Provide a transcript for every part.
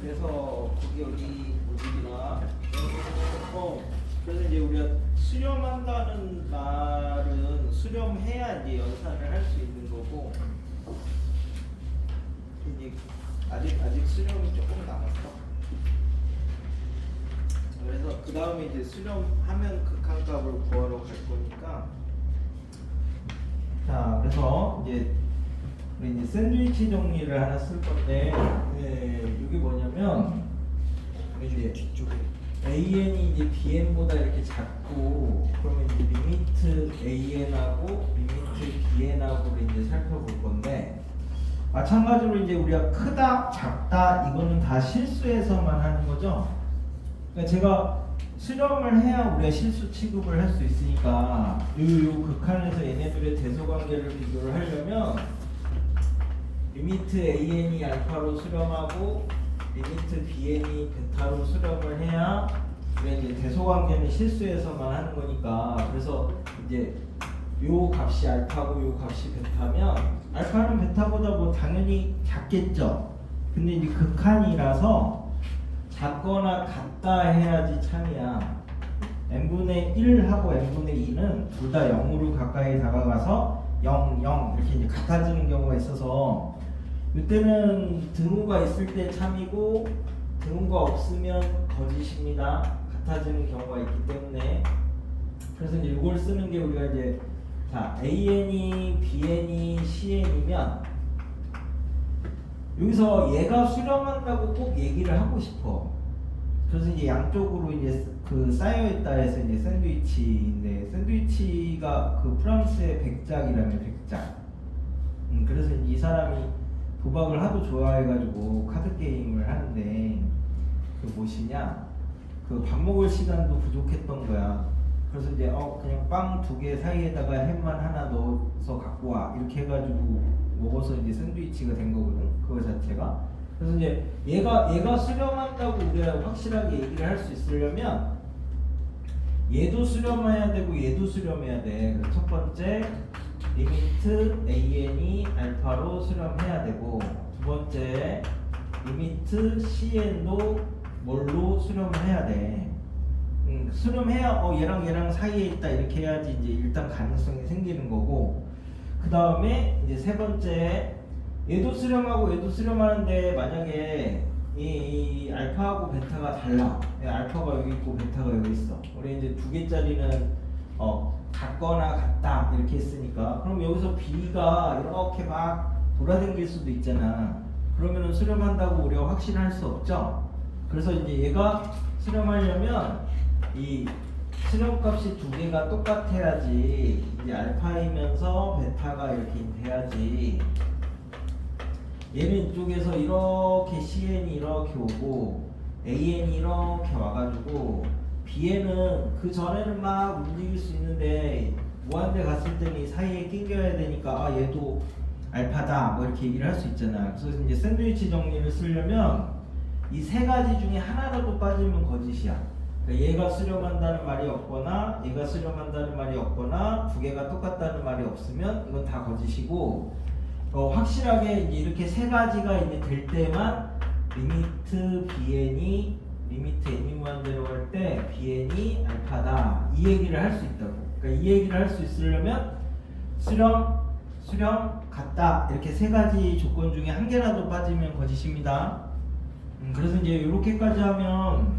그래서 거기 어디나 그래서 이제 우리가 수렴한다는 말은 수렴해야 이제 연산을 할 수 있는 거고 이제 아직 수렴이 조금 남았어. 그래서 그 다음에 이제 수렴하면 극한값을 구하러 갈 거니까. 자, 그래서 이제 우리 이제 샌드위치 정리를 하나 쓸 건데, 이게 뭐냐면 우리 이제 뒤쪽에 AN이 이제 BN보다 이렇게 작고, 그러면 이제 리미트 AN하고 리미트 BN하고를 이제 살펴볼 건데, 마찬가지로 이제 우리가 크다, 작다 이거는 다 실수에서만 하는 거죠. 그러니까 제가 수렴을 해야 우리가 실수 취급을 할 수 있으니까 요 극한에서 얘네들의 대소관계를 비교를 하려면 리미트 AN이 알파로 수렴하고 리미트 BN이 베타로 수렴을 해야 우리가 이제 대소관계는 실수에서만 하는 거니까. 그래서 이제 요 값이 알파고 요 값이 베타면 알파는 베타보다 뭐 당연히 작겠죠. 근데 이제 극한이라서 작거나 같다 해야지 참이야. n분의 1하고 n분의 2는 둘 다 0으로 가까이 다가가서 0, 0 이렇게 이제 같아지는 경우가 있어서 이때는 등호가 있을 때 참이고 등호가 없으면 거짓입니다. 같아지는 경우가 있기 때문에. 그래서 이제 이걸 쓰는 게 우리가 이제 자 AN이 BN이 CN이면 여기서 얘가 수렴한다고 꼭 얘기를 하고 싶어. 그래서 이제 양쪽으로 이제 그 쌓여있다 해서 이제 샌드위치인데 샌드위치가 그 프랑스의 백작이라며 백작. 그래서 이 사람이 도박을 하도 좋아해가지고 카드 게임을 하는데 그 무엇이냐 그 밥 먹을 시간도 부족했던 거야. 그래서 이제 그냥 빵 2개 사이에다가 햄만 하나 넣어서 갖고 와 이렇게 해가지고 먹어서 이제 샌드위치가 된 거거든. 그거 자체가. 그래서 이제 얘가 수렴한다고 우리가 확실하게 얘기를 할 수 있으려면 얘도 수렴해야 되고 얘도 수렴해야 돼. 그래서 첫 번째 리미트 AN이 알파로 수렴해야 되고 두 번째 리미트 CN도 뭘로 수렴을 해야 돼. 수렴해야 얘랑 사이에 있다 이렇게 해야지 이제 일단 가능성이 생기는 거고 그 다음에 이제 세 번째 얘도 수렴하고 얘도 수렴하는데 만약에 이 알파하고 베타가 달라. 알파가 여기 있고 베타가 여기 있어. 우리 이제 2개짜리는 같거나 같다 이렇게 했으니까 그럼 여기서 B가 이렇게 막 돌아다닐 수도 있잖아. 그러면은 수렴한다고 우리가 확신할 수 없죠. 그래서 이제 얘가 수렴하려면 이 수렴값이 2개가 똑같아야지 이제 알파이면서 베타가 이렇게 돼야지. 얘는 이쪽에서 이렇게 CN이 이렇게 오고 AN이 이렇게 와가지고 B에는 그 전에는 막 움직일 수 있는데 무한대 갔을 때는 이 사이에 낑겨야 되니까 얘도 알파다 뭐 이렇게 얘기를 할 수 있잖아. 그래서 이제 샌드위치 정리를 쓰려면 이 세 가지 중에 하나라도 빠지면 거짓이야. 그러니까 얘가 수렴한다는 말이 없거나 얘가 수렴한다는 말이 없거나 2개가 똑같다는 말이 없으면 이건 다 거짓이고 확실하게 이제 이렇게 세 가지가 이제 될 때만 리미트 BN이 리미트 n이 무한대로 할 때 BN이 알파다 이 얘기를 할 수 있다고. 그러니까 이 얘기를 할 수 있으려면 수렴 같다 이렇게 세 가지 조건 중에 한 개라도 빠지면 거짓입니다. 그래서 이제 이렇게까지 하면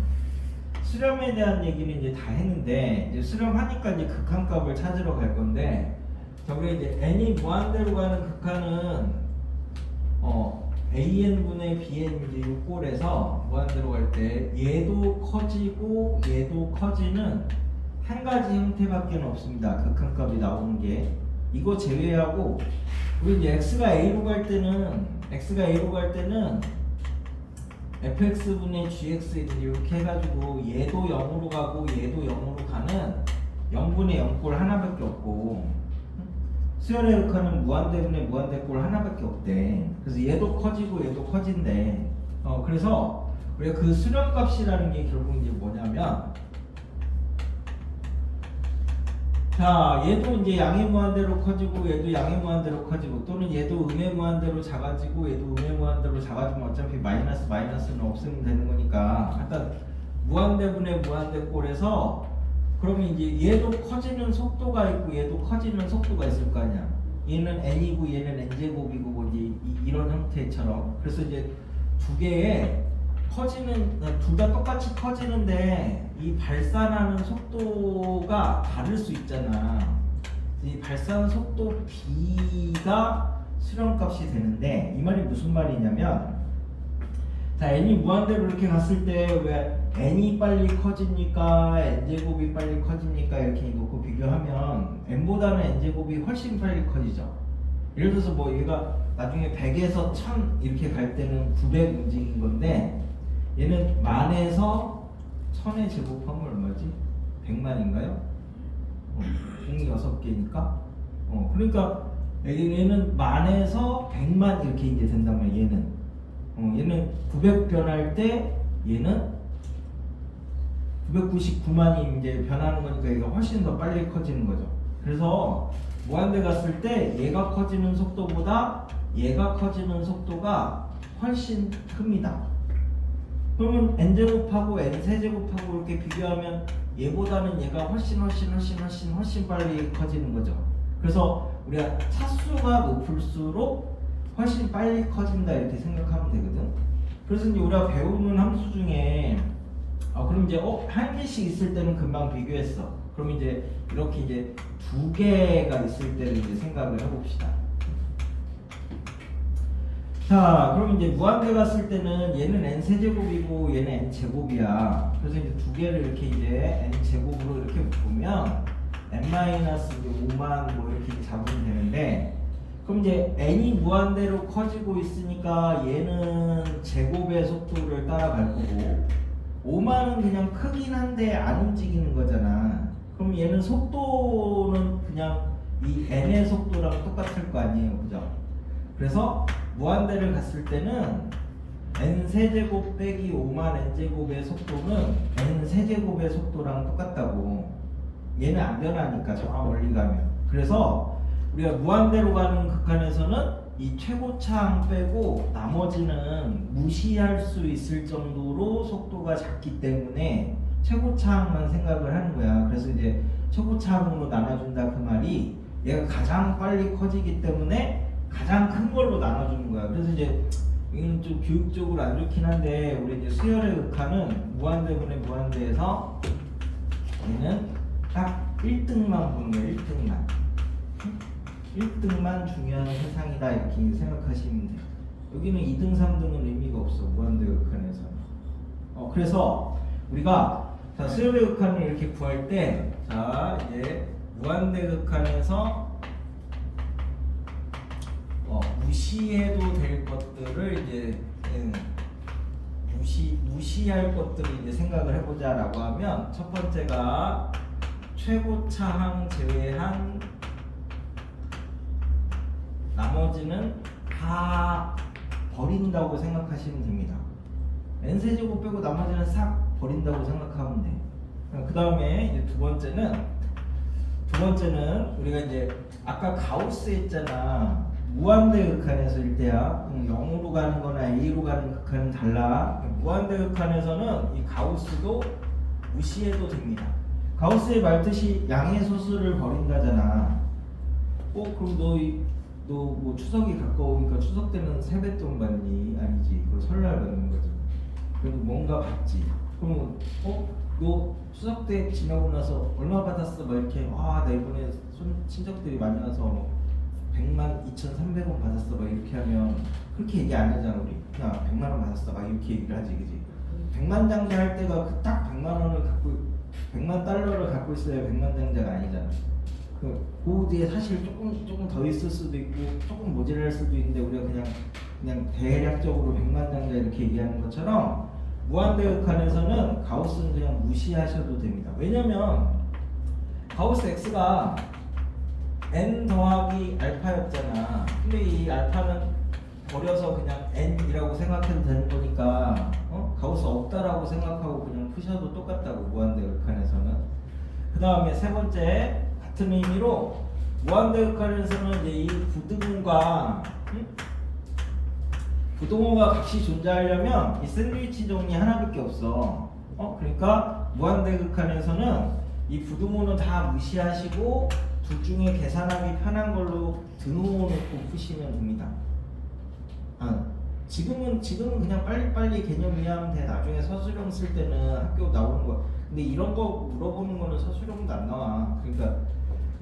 수렴에 대한 얘기는 이제 다 했는데 이제 수렴하니까 이제 극한값을 찾으러 갈 건데 저게 이제 n이 무한대로 가는 극한은 AN분의 BN 이제 요 꼴에서 무한대로 갈 때 얘도 커지고 얘도 커지는 한 가지 형태밖에 없습니다. 극한값이 나오는 게 이거 제외하고 우리 이제 x가 a로 갈 때는 fx분의 gx 이렇게 해가지고 얘도 0으로 가고 얘도 0으로 가는 0분의 0꼴 하나밖에 없고 수열의 극한은 무한대분의 무한대꼴 하나밖에 없대. 그래서 얘도 커지고 얘도 커진대. 그래서 우리가 그 수렴값이라는 게 결국 이제 뭐냐면 자, 얘도 이제 양의 무한대로 커지고 얘도 양의 무한대로 커지고 또는 얘도 음의 무한대로 작아지고 얘도 음의 무한대로 작아지면 어차피 마이너스는 없으면 되는 거니까 일단 무한대분의 무한대꼴에서 그러면 이제 얘도 커지는 속도가 있고 얘도 커지는 속도가 있을 거 아니야. 얘는 n이고 얘는 n제곱이고 뭐 이제 이런 형태처럼 그래서 이제 두 개의 커지는 둘 다 똑같이 커지는데 이 발산하는 속도가 다를 수 있잖아. 이 발산 속도 b가 수렴값이 되는데 이 말이 무슨 말이냐면 자 n이 무한대로 이렇게 갔을 때 왜 n이 빨리 커집니까? n제곱이 빨리 커집니까? 이렇게 놓고 비교하면 n보다는 n제곱이 훨씬 빨리 커지죠. 예를 들어서 뭐 얘가 나중에 100에서 1000 이렇게 갈 때는 900 움직인 건데 얘는 만에서 1000의 제곱하면 얼마지? 100만인가요? 공이 6개니까 그러니까 얘는 만에서 100만 이렇게 이제 된단 말이야. 얘는 900 변할 때 얘는 999만이 이제 변하는 거니까 얘가 훨씬 더 빨리 커지는 거죠. 그래서 무한대 갔을 때 얘가 커지는 속도보다 얘가 커지는 속도가 훨씬 큽니다. 그러면 n제곱하고 n세제곱하고 이렇게 비교하면 얘보다는 얘가 훨씬 빨리 커지는 거죠. 그래서 우리가 차수가 높을수록 훨씬 빨리 커진다 이렇게 생각하면 되거든. 그래서 이제 우리가 배우는 함수 중에 그럼 이제 한 개씩 있을 때는 금방 비교했어. 그럼 이제 이렇게 이제 두 개가 있을 때를 이제 생각을 해봅시다. 자, 그럼 이제 무한대 갔을 때는 얘는 n 세제곱이고 얘는 n 제곱이야. 그래서 이제 두 개를 이렇게 이제 n 제곱으로 이렇게 묶으면 n 마이너스 5만 뭐 이렇게 잡으면 되는데, 그럼 이제 n이 무한대로 커지고 있으니까 얘는 제곱의 속도를 따라갈 거고 5만은 그냥 크긴 한데 안 움직이는 거잖아. 그럼 얘는 속도는 그냥 이 n의 속도랑 똑같을 거 아니에요, 그죠? 그래서 무한대를 갔을 때는 n 세제곱 빼기 5만 n제곱의 속도는 n 세제곱의 속도랑 똑같다고. 얘는 안 변하니까 저 멀리 가면. 그래서 우리가 무한대로 가는 극한에서는 이 최고차항 빼고 나머지는 무시할 수 있을 정도로 속도가 작기 때문에 최고차항만 생각을 하는 거야. 그래서 이제 최고차항으로 나눠준다 그 말이 얘가 가장 빨리 커지기 때문에 가장 큰 걸로 나눠주는 거야. 그래서 이제 이건 좀 교육적으로 안 좋긴 한데 우리 이제 수열의 극한은 무한대분의 무한대에서 얘는 딱 1등만 보는 거야. 1등만 중요한 세상이다 이렇게 생각하시면 돼요. 여기는 2등, 3등은 의미가 없어. 무한대 극한에서는. 그래서 우리가 자, 수열의 극한을 이렇게 구할 때 자, 이제 무한대 극한에서 무시해도 될 것들을 이제 무시할 것들을 이제 생각을 해보자라고 하면 첫 번째가 최고차항 제외한 나머지는 다 버린다고 생각하시면 됩니다. n세제곱 빼고 나머지는 싹 버린다고 생각하면 돼. 그 다음에 이제 두 번째는 우리가 이제 아까 가우스 했잖아. 무한대 극한에서 일대야 0으로 가는 거나 A로 가는 극한은 달라. 무한대 극한에서는 이 가우스도 무시해도 됩니다. 가우스의 말뜻이 양의 소수를 버린다잖아. 그럼 너 뭐 추석이 가까우니까 추석 때는 세뱃돈 받니? 아니지. 그거 설날 받는 거지. 그래도 뭔가 받지. 그러면 너 추석 때 지나고 나서 얼마 받았어? 막 이렇게 나 이번에 친척들이 많이 와서 100만 2,300원 받았어 막 이렇게 하면 그렇게 얘기 안 하잖아. 우리 그냥 100만 원 받았어 막 이렇게 얘기를 하지, 그지? 100만 장자 할 때가 그 딱 100만 원을 갖고 100만 달러를 갖고 있어야 100만 장자가 아니잖아. 그 뒤에 사실 조금 더 있을 수도 있고 조금 모자랄 수도 있는데 우리가 그냥 대략적으로 100만 장자 이렇게 얘기하는 것처럼 무한대 극한에서는 가우스는 그냥 무시하셔도 됩니다. 왜냐면 가우스 x가 n 더하기 알파였잖아. 근데 이 알파는 버려서 그냥 n이라고 생각해도 되는 거니까 가우스 없다라고 생각하고 그냥 푸셔도 똑같다고. 무한대 극한에서는. 그 다음에 세 번째 같은 의미로 무한대극한에서는 이제 이 부등호가 부등호가 값이 존재하려면 이 샌드위치 정리 하나밖에 없어. 그러니까 무한대극한에서는 이 부등호는 다 무시하시고 둘 중에 계산하기 편한 걸로 등호 놓고 푸시면 됩니다. 지금은 그냥 빨리빨리 개념 이해하면 돼. 나중에 서술형 쓸 때는 학교 나오는 거. 근데 이런 거 물어보는 거는 서술형도 안 나와. 그러니까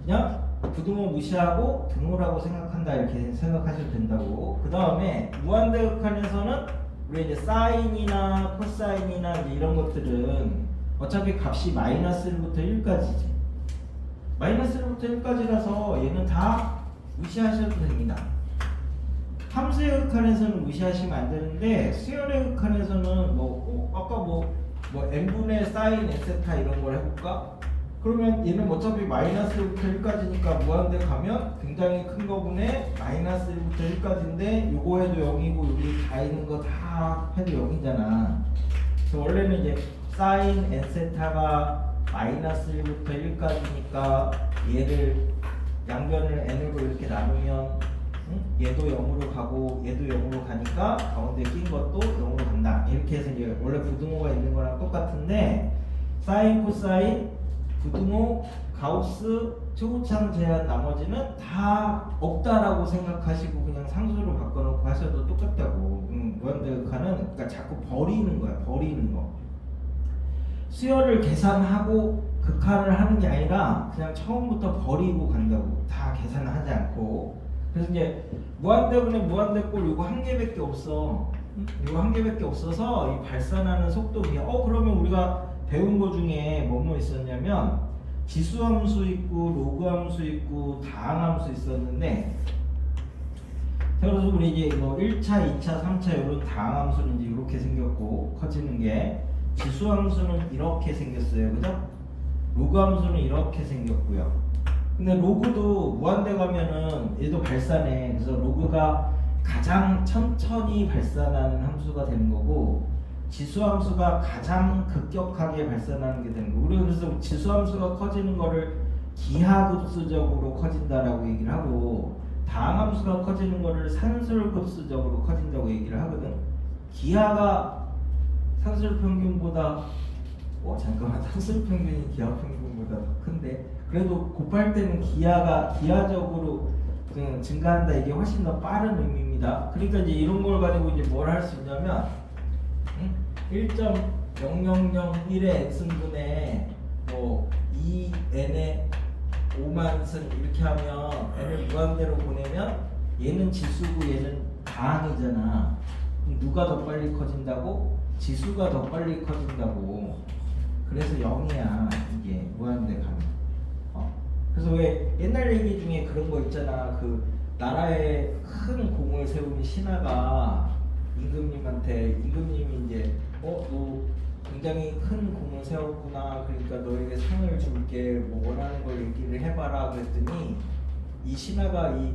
그냥 부등호 무시하고 등호라고 생각한다 이렇게 생각하시면 된다고. 그 다음에 무한대극한에서는 우리 이제 사인이나 코사인이나 이제 이런 것들은 어차피 값이 마이너스 1부터 1까지지. 마이너스 1부터 1까지라서 얘는 다 무시하셔도 됩니다. 함수의 극한에서는 무시하시면 안 되는데 수열의 극한에서는 아까 n분의 사인 에세타 이런 걸 해볼까? 그러면 얘는 어차피 마이너스 1부터 1까지니까 무한대 가면 굉장히 큰 거분에 마이너스 1부터 1까지인데 요거 해도 0이고 여기 다 있는 거 다 해도 0이잖아. 그래서 원래는 이제 사인 에세타가 마이너스 1부터 1까지니까 얘를 양변을 n으로 이렇게 나누면 얘도 0으로 가고 얘도 0으로 가니까 가운데 낀 것도 0으로 간다. 이렇게 해서 이제 원래 부등호가 있는 거랑 똑같은데 사인, 코사인, 부등호, 가우스, 초고차항 제한 나머지는 다 없다라고 생각하시고 그냥 상수로 바꿔놓고 하셔도 똑같다고. 무한대극한은 그러니까 자꾸 버리는 거야. 버리는 거. 수열을 계산하고 극한을 하는 게 아니라 그냥 처음부터 버리고 간다고. 다 계산을 하지 않고. 그래서 이제 무한대분의 무한대꼴 이거 한 개밖에 없어. 이거 한 개밖에 없어서 이 발산하는 속도 그냥 그러면 우리가 배운 거 중에 뭐뭐 있었냐면 지수함수 있고 로그함수 있고 다항함수 있었는데 자 그래서 우리 이제 1차, 2차, 3차 이런 다항함수는 이제 이렇게 생겼고 커지는 게 지수함수는 이렇게 생겼어요. 그죠? 로그함수는 이렇게 생겼고요. 근데 로그도 무한대 가면은 얘도 발산해. 그래서 로그가 가장 천천히 발산하는 함수가 되는 거고 지수함수가 가장 급격하게 발산하는 게 되는 거고. 우리 그래서 지수함수가 커지는 거를 기하급수적으로 커진다라고 얘기를 하고 다항함수가 커지는 거를 산술급수적으로 커진다고 얘기를 하거든. 기하가 산술평균보다 잠깐만 산술평균이 기하평균보다 더 큰데 그래도 곱할 때는 기하적으로 증가한다. 이게 훨씬 더 빠른 의미입니다. 그러니까 이제 이런 걸 가지고 이제 뭘 할 수 있냐면 1.0001의 n승분에 2n의 5만승 이렇게 하면 n을 무한대로 보내면 얘는 지수고 얘는 다항이잖아. 그럼 누가 더 빨리 커진다고? 지수가 더 빨리 커진다고. 그래서 0이야 이게 무한대 가면. 그래서 왜 옛날 얘기 중에 그런 거 있잖아. 그 나라에 큰 공을 세운 신하가 임금님이 이제 너 굉장히 큰 공을 세웠구나. 그러니까 너에게 상을 줄게. 원하는 걸 얘기를 해봐라. 그랬더니 이 신하가 이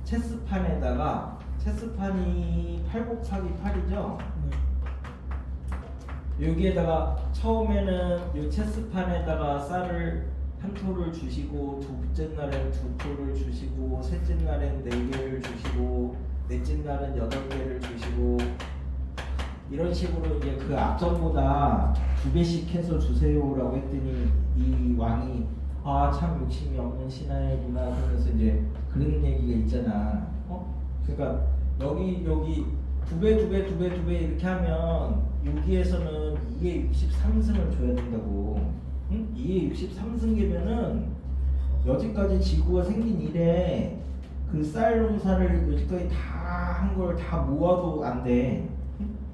체스판에다가 체스판이 8 곱하기 8이죠. 여기에다가 처음에는 이 체스판에다가 쌀을 한 토를 주시고 둘째 날엔 2토를 주시고 셋째 날엔 4개를 주시고 넷째 날은 8개를 주시고 이런 식으로 이제 그 앞전보다 2배씩 해서 주세요라고 했더니 이 왕이 참 욕심이 없는 신하이구나 그러면서 이제 그런 얘기가 있잖아. 그러니까 여기 2배 이렇게 하면 여기에서는 2의 63승을 줘야 된다고. 2의 63승이면은 여지까지 지구가 생긴 이래 그 쌀 농사를 여지까지 다 한 걸 다 모아도 안 돼.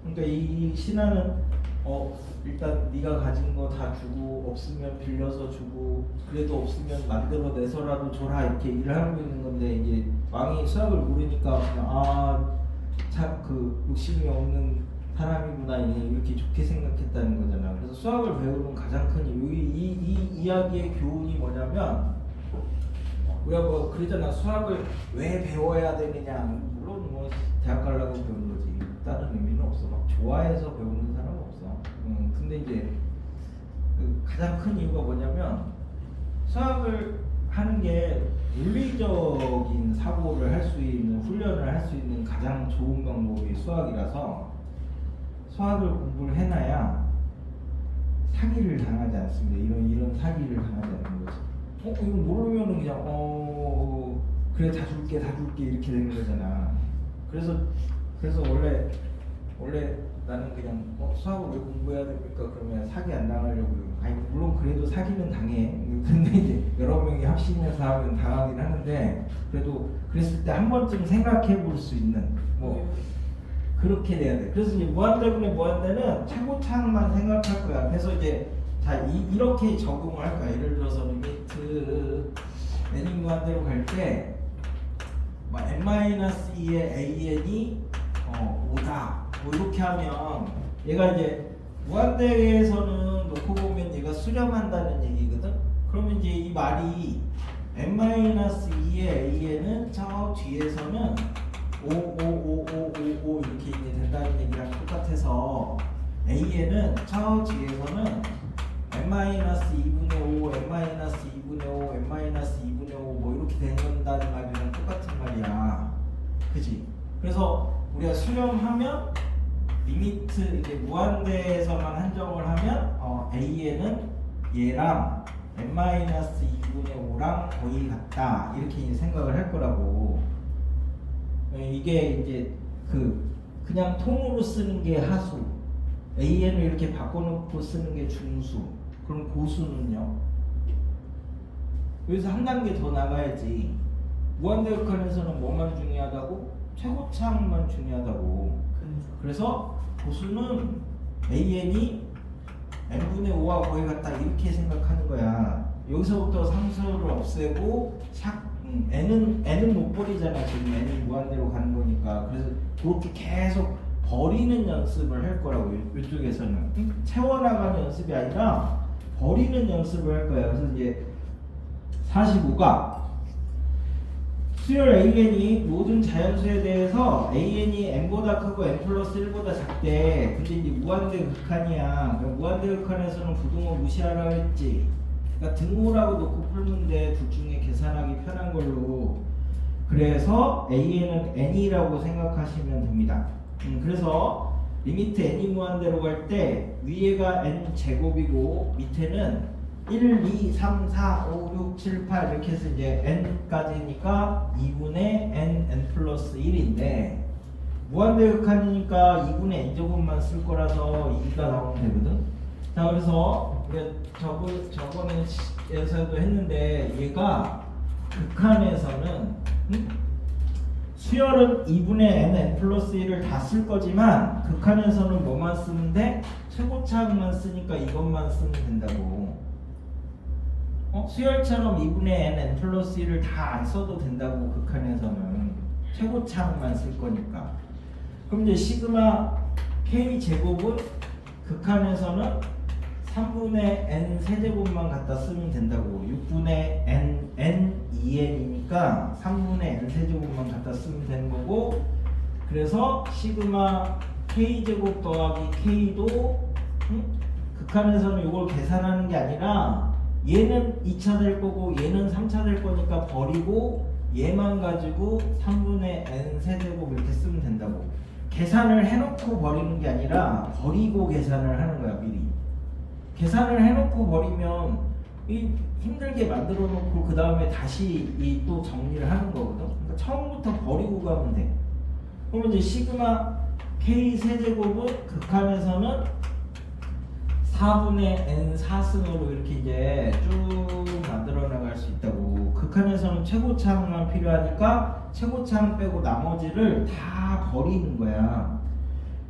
그러니까 이 신하는 일단 네가 가진 거 다 주고 없으면 빌려서 주고 그래도 없으면 만들어내서라도 줘라 이렇게 일을 하고 있는 건데 이제 왕이 수학을 모르니까 그냥 참 그 욕심이 없는 사람이구나 이렇게 좋게 생각했다는 거잖아. 그래서 수학을 배우는 가장 큰 이 이야기의 교훈이 뭐냐면 우리가 그러잖아. 수학을 왜 배워야 되느냐. 물론 대학 가려고 배우는 거지. 다른 의미는 없어. 막 좋아해서 배우는 사람은 없어. 근데 이제 그 가장 큰 이유가 뭐냐면 수학을 하는 게 논리적인 사고를 할 수 있는 훈련을 할 수 있는 가장 좋은 방법이 수학이라서 수학을 공부를 해놔야 사기를 당하지 않습니다. 이런 사기를 당하지 않는 거죠. 이거 모르면은 그냥 그래 다 줄게 이렇게 되는 거잖아. 그래서 원래 나는 그냥 수학을 왜 공부해야 됩니까? 그러면 사기 안 당하려고요. 아니 물론 그래도 사기는 당해. 근데 이제 여러 명이 합심해서 하면 당하긴 하는데 그래도 그랬을 때 한 번쯤 생각해 볼 수 있는 뭐 그렇게 돼야 돼. 그래서 이제 무한대분의 무한대는 최고차만 생각할 거야. 그래서 이제 자 이렇게 적용을 할 거야. 예를 들어서 리미트 n이 무한대로 갈 때 n-2의 an이 5다. 뭐 이렇게 하면 얘가 이제 무한대에서는 놓고 보면 얘가 수렴한다는 얘기거든. 그러면 이제 이 말이 n-2의 an은 저 뒤에서는 5 이렇게 이제 된다는 얘기랑 똑같아서 an은 저 뒤에서는 n-2분의 5, n-2분의 5, n-2분의 5 뭐 이렇게 된다는 말이랑 똑같은 말이야. 그지? 그래서 우리가 수렴하면 리미트 이제 무한대에서만 한정을 하면 a는 얘랑 n-2분의 5랑 거의 같다 이렇게 이제 생각을 할 거라고. 이게 이제 그냥 통으로 쓰는 게 하수, an을 이렇게 바꿔놓고 쓰는 게 중수, 그럼 고수는요? 여기서 한 단계 더 나가야지. 무한대역학에서는 뭐만 중요하다고? 최고차만 중요하다고. 그래서 고수는 an이 n분의 5와 거의 같다 이렇게 생각하는 거야. 여기서부터 상수를 없애고 n은 못 버리잖아. 지금 n이 무한대로 가는 거니까. 그래서 그렇게 계속 버리는 연습을 할 거라고. 이쪽에서는 채워나가는 연습이 아니라 버리는 연습을 할 거야. 그래서 이제 45가 수열 an이 모든 자연수에 대해서 an이 n보다 크고 n 플러스 1보다 작대. 근데 이제 무한대 극한이야. 무한대 극한에서는 부등호 무시하라고 했지. 그러니까 등호라고 놓고 풀는데 둘 중에 계산하기 편한 걸로. 그래서 a는 n이라고 생각하시면 됩니다. 그래서 리미트 n이 무한대로 갈 때 위에가 n 제곱이고 밑에는 1, 2, 3, 4, 5, 6, 7, 8 이렇게 해서 이제 n까지니까 2분의 n 플러스 1인데 무한대 극한이니까 2분의 n제곱만 쓸 거라서 2가 나오면 되거든. 자, 그래서 우리가 저번에서도 했는데 얘가 극한에서는 수열은 2분의 n 플러스 1을 다 쓸 거지만 극한에서는 뭐만 쓰면 돼? 최고차만 쓰니까 이것만 쓰면 된다고. 수열처럼 2분의 n 플러스 1을 다 안 써도 된다고. 극한에서는 최고차만 쓸 거니까. 그럼 이제 시그마 k 제곱은 극한에서는 3분의 n 세제곱만 갖다 쓰면 된다고. 6분의 n 2n이니까 3분의 n 세제곱만 갖다 쓰면 되는 거고. 그래서 시그마 k제곱 더하기 k도 극한에서는 이걸 계산하는 게 아니라 얘는 2차 될 거고 얘는 3차 될 거니까 버리고 얘만 가지고 3분의 n 세제곱 이렇게 쓰면 된다고. 계산을 해놓고 버리는 게 아니라 버리고 계산을 하는 거야. 미리 계산을 해놓고 버리면 힘들게 만들어 놓고 그 다음에 다시 또 정리를 하는 거거든. 그러니까 처음부터 버리고 가면 돼. 그러면 이제 시그마 k 세제곱은 극한에서는 4분의 n 4승으로 이렇게 이제 쭉 만들어 나갈 수 있다고. 극한에서는 최고차만 필요하니까 최고차 빼고 나머지를 다 버리는 거야.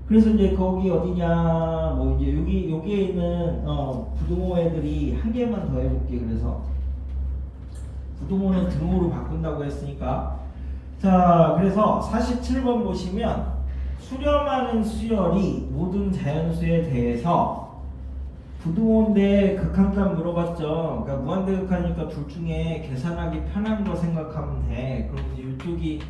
그래서 이제 거기 어디냐, 뭐 이제 여기에 있는 부등호 애들이 한 개만 더 해볼게. 그래서 부등호는 등호로 바꾼다고 했으니까. 자, 그래서 47번 보시면 수렴하는 수열이 모든 자연수에 대해서 부등호인데 극한값 물어봤죠. 그러니까 무한대 극한이니까 둘 중에 계산하기 편한 거 생각하면 돼. 그럼 이제 이쪽이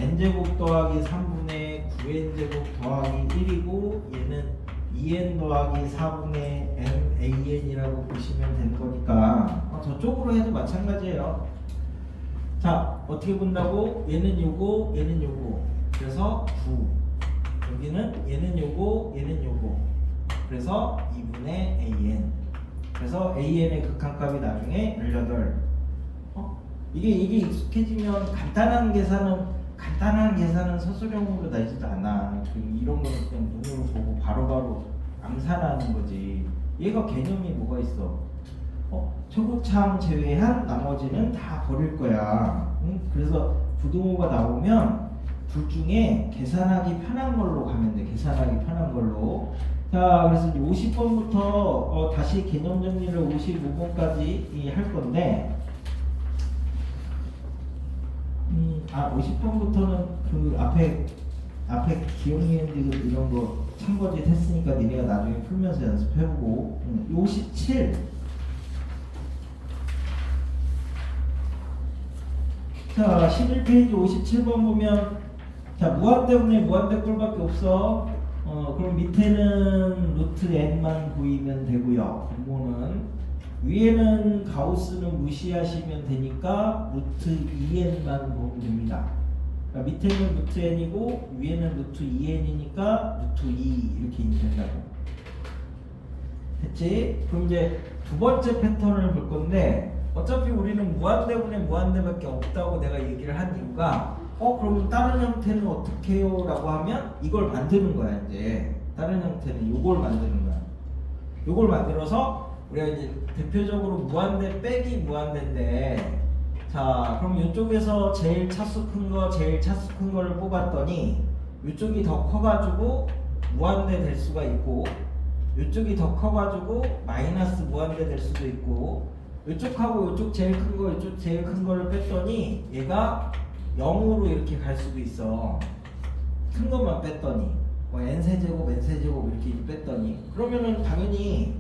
n제곱 더하기 3분의 9n제곱 더하기 1이고 얘는 2n 더하기 4분의 n an이라고 보시면 되는 거니까 저쪽으로 해도 마찬가지예요. 자, 어떻게 본다고? 얘는 요거, 얘는 요거. 그래서 9. 여기는 얘는 요거, 얘는 요거. 그래서 2분의 an. 그래서 an의 극한값이 나중에 18. 이게 익숙해지면 간단한 계산은 서술형으로 나지도 않아. 이런 거는 그냥 눈으로 보고 바로바로 암산하는 거지. 얘가 개념이 뭐가 있어? 최고차항 제외한 나머지는 다 버릴 거야. 그래서 부등호가 나오면 둘 중에 계산하기 편한 걸로 가면 돼. 계산하기 편한 걸로. 자, 그래서 50번부터 다시 개념 정리를 55번까지 할 건데, 50번부터는 그 앞에 기억니은지 이런 거 참고짓 했으니까 니네가 나중에 풀면서 연습해보고. 57. 자, 11페이지 57번 보면, 자, 무한대분의 무한대 꼴밖에 없어. 그럼 밑에는 루트 n만 보이면 되고요. 분모는 위에는 가우스는 무시하시면 되니까 루트 2n만 보면 됩니다. 그러니까 밑에는 루트 n이고 위에는 루트 2n이니까 루트 2 이렇게 된다고. 됐지? 그럼 이제 두 번째 패턴을 볼 건데, 어차피 우리는 무한대분의 무한대밖에 없다고 내가 얘기를 한 이유가, 그러면 다른 형태는 어떻게 해요? 라고 하면 이걸 만드는 거야. 이제 다른 형태는 요걸 만드는 거야. 요걸 만들어서 우리가 이제 대표적으로 무한대 빼기 무한대인데, 자, 그럼 이쪽에서 제일 차수 큰 거, 제일 차수 큰 거를 뽑았더니 이쪽이 더 커가지고 무한대 될 수가 있고, 이쪽이 더 커가지고 마이너스 무한대 될 수도 있고, 이쪽하고 이쪽 제일 큰 거, 이쪽 제일 큰 거를 뺐더니 얘가 0으로 이렇게 갈 수도 있어. 큰 것만 뺐더니 n세제곱 n세제곱 이렇게 뺐더니, 그러면은 당연히,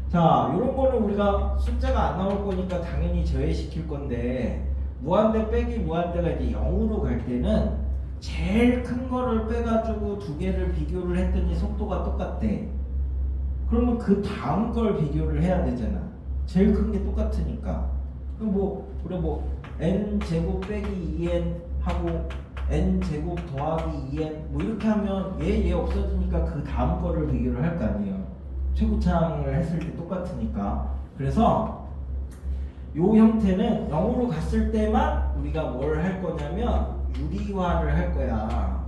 자, 요런 거는 우리가 숫자가 안 나올 거니까 당연히 제외시킬 건데, 무한대 빼기 무한대가 이제 0으로 갈 때는 제일 큰 거를 빼가지고 두 개를 비교를 했더니 속도가 똑같대. 그러면 그 다음 걸 비교를 해야 되잖아. 제일 큰 게 똑같으니까. 그럼 우리 n 제곱 빼기 2n 하고 n 제곱 더하기 2n 이렇게 하면 얘 없어지니까 그 다음 거를 비교를 할 거 아니에요. 최고차항을 했을 때 똑같으니까. 그래서 요 형태는 0으로 갔을 때만 우리가 뭘 할 거냐면 유리화를 할 거야.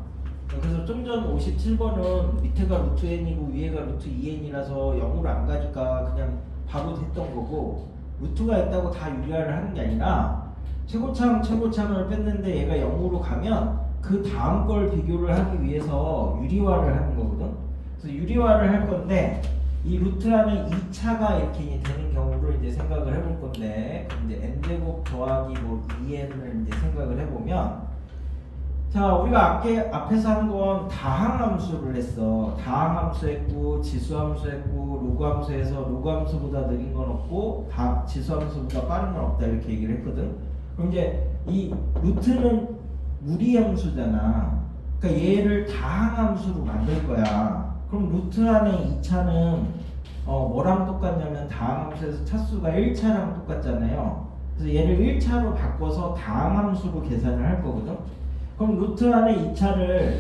그래서 좀 전 57번은 밑에가 루트 n이고 위에가 루트 2n이라서 0으로 안 가니까 그냥 바로 됐던 거고, 루트가 있다고 다 유리화를 하는 게 아니라 최고차항을 뺐는데 얘가 0으로 가면 그 다음 걸 비교를 하기 위해서 유리화를 하는 거거든. 그래서 유리화를 할 건데, 이 루트 안에 2차가 이렇게 되는 경우를 이제 생각을 해볼 건데, 이제 n제곱 더하기 2n을 이제 생각을 해보면, 자, 우리가 앞에서 한 건 다항함수를 했어. 다항함수 했고, 지수함수 했고, 로그함수 해서 로그함수보다 느린 건 없고, 지수함수보다 빠른 건 없다 이렇게 얘기를 했거든. 그럼 이제 이 루트는 무리함수잖아. 그러니까 얘를 다항함수로 만들 거야. 그럼 루트 안에 2차는 뭐랑 똑같냐면 다항함수에서 차수가 1차랑 똑같잖아요. 그래서 얘를 1차로 바꿔서 다항함수로 계산을 할 거거든. 그럼 루트 안에 2차를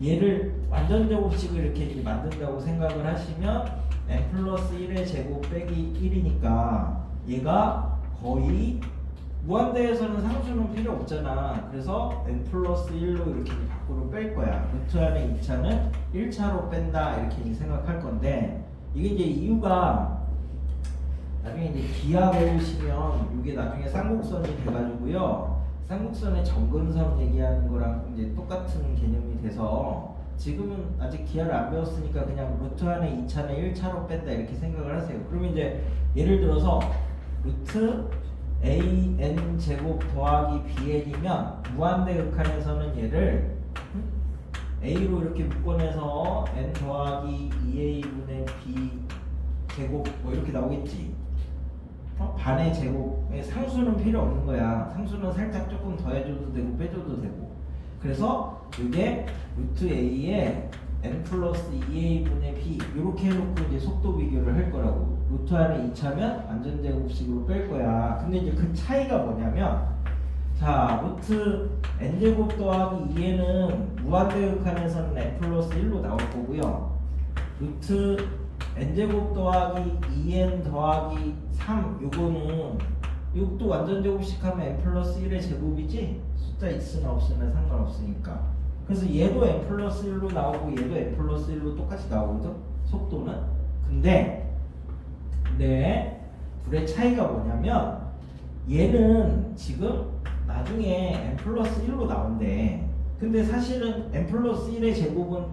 얘를 완전제곱식을 이렇게 만든다고 생각을 하시면 n 플러스 1의 제곱 빼기 1이니까 얘가 거의 무한대에서는 상수는 필요 없잖아. 그래서 n 플러스 1로 이렇게 밖으로 뺄 거야. 루트 안에 2차는 1차로 뺀다 이렇게 생각할 건데, 이게 이제 이유가 나중에 이제 기하 배우시면 이게 나중에 쌍곡선이 돼가지고요. 쌍곡선의 점근선 얘기하는 거랑 이제 똑같은 개념이 돼서, 지금은 아직 기하를 안 배웠으니까 그냥 루트 안에 2차는 1차로 뺀다 이렇게 생각을 하세요. 그러면 이제 예를 들어서 루트 an 제곱 더하기 bn이면 무한대 극한에서는 얘를 a로 이렇게 묶어내서 n 더하기 2a분의 b 제곱 이렇게 나오겠지. 반의 제곱에 상수는 필요 없는 거야. 상수는 살짝 조금 더해줘도 되고 빼줘도 되고. 그래서 이게 루트 a에 n 플러스 2a분의 b 이렇게 해놓고 이제 속도 비교를 할 거라고. 루트 안에 2차면 완전 제곱식으로 뺄 거야. 근데 이제 그 차이가 뭐냐면, 자, 루트 n제곱 더하기 2n은 무한대극한에서는 n 플러스 1로 나올 거고요. 루트 n제곱 더하기 2n 더하기 3 요거는 이것도 완전 제곱식 하면 n 플러스 1의 제곱이지 숫자 있으나 없으나 상관없으니까. 그래서 얘도 n 플러스 1로 나오고 얘도 n 플러스 1로 똑같이 나오거든 속도는. 근데 둘의 차이가 뭐냐면 얘는 지금 나중에 n 플러스 1로 나온대. 근데 사실은 n 플러스 1의 제곱은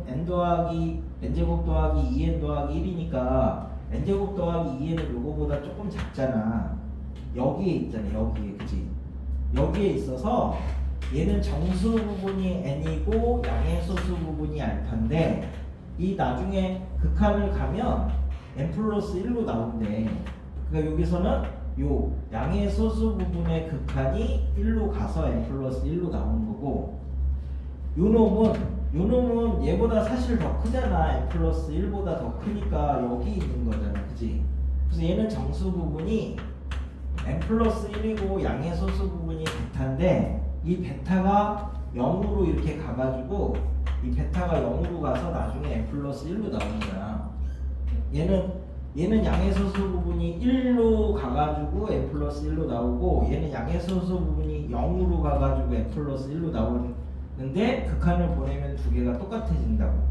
n제곱 더하기 2n 더하기 1이니까 n제곱 더하기 2n은 요거보다 조금 작잖아. 여기에 있잖아. 여기에. 그치? 여기에 있어서 얘는 정수 부분이 n이고 양의 소수 부분이 알파인데 이 나중에 극한을 가면 n 플러스 1로 나온대. 그러니까 여기서는 요 양의 소수 부분의 극한이 1로 가서 n 플러스 1로 나오는 거고, 요 놈은 얘보다 사실 더 크잖아. n 플러스 1보다 더 크니까 여기 있는 거잖아. 그치? 그래서 얘는 정수 부분이 n 플러스 1이고 양의 소수 부분이 베타인데 이 베타가 0으로 이렇게 가가지고 이 베타가 0으로 가서 나중에 n 플러스 1로 나오는 거야. 얘는 양의 소수 부분이 1로 가가지고 n 플러스 1로 나오고, 얘는 양의 소수 부분이 0으로 가가지고 n 플러스 1로 나오는데 극한을 보내면 두 개가 똑같아진다고.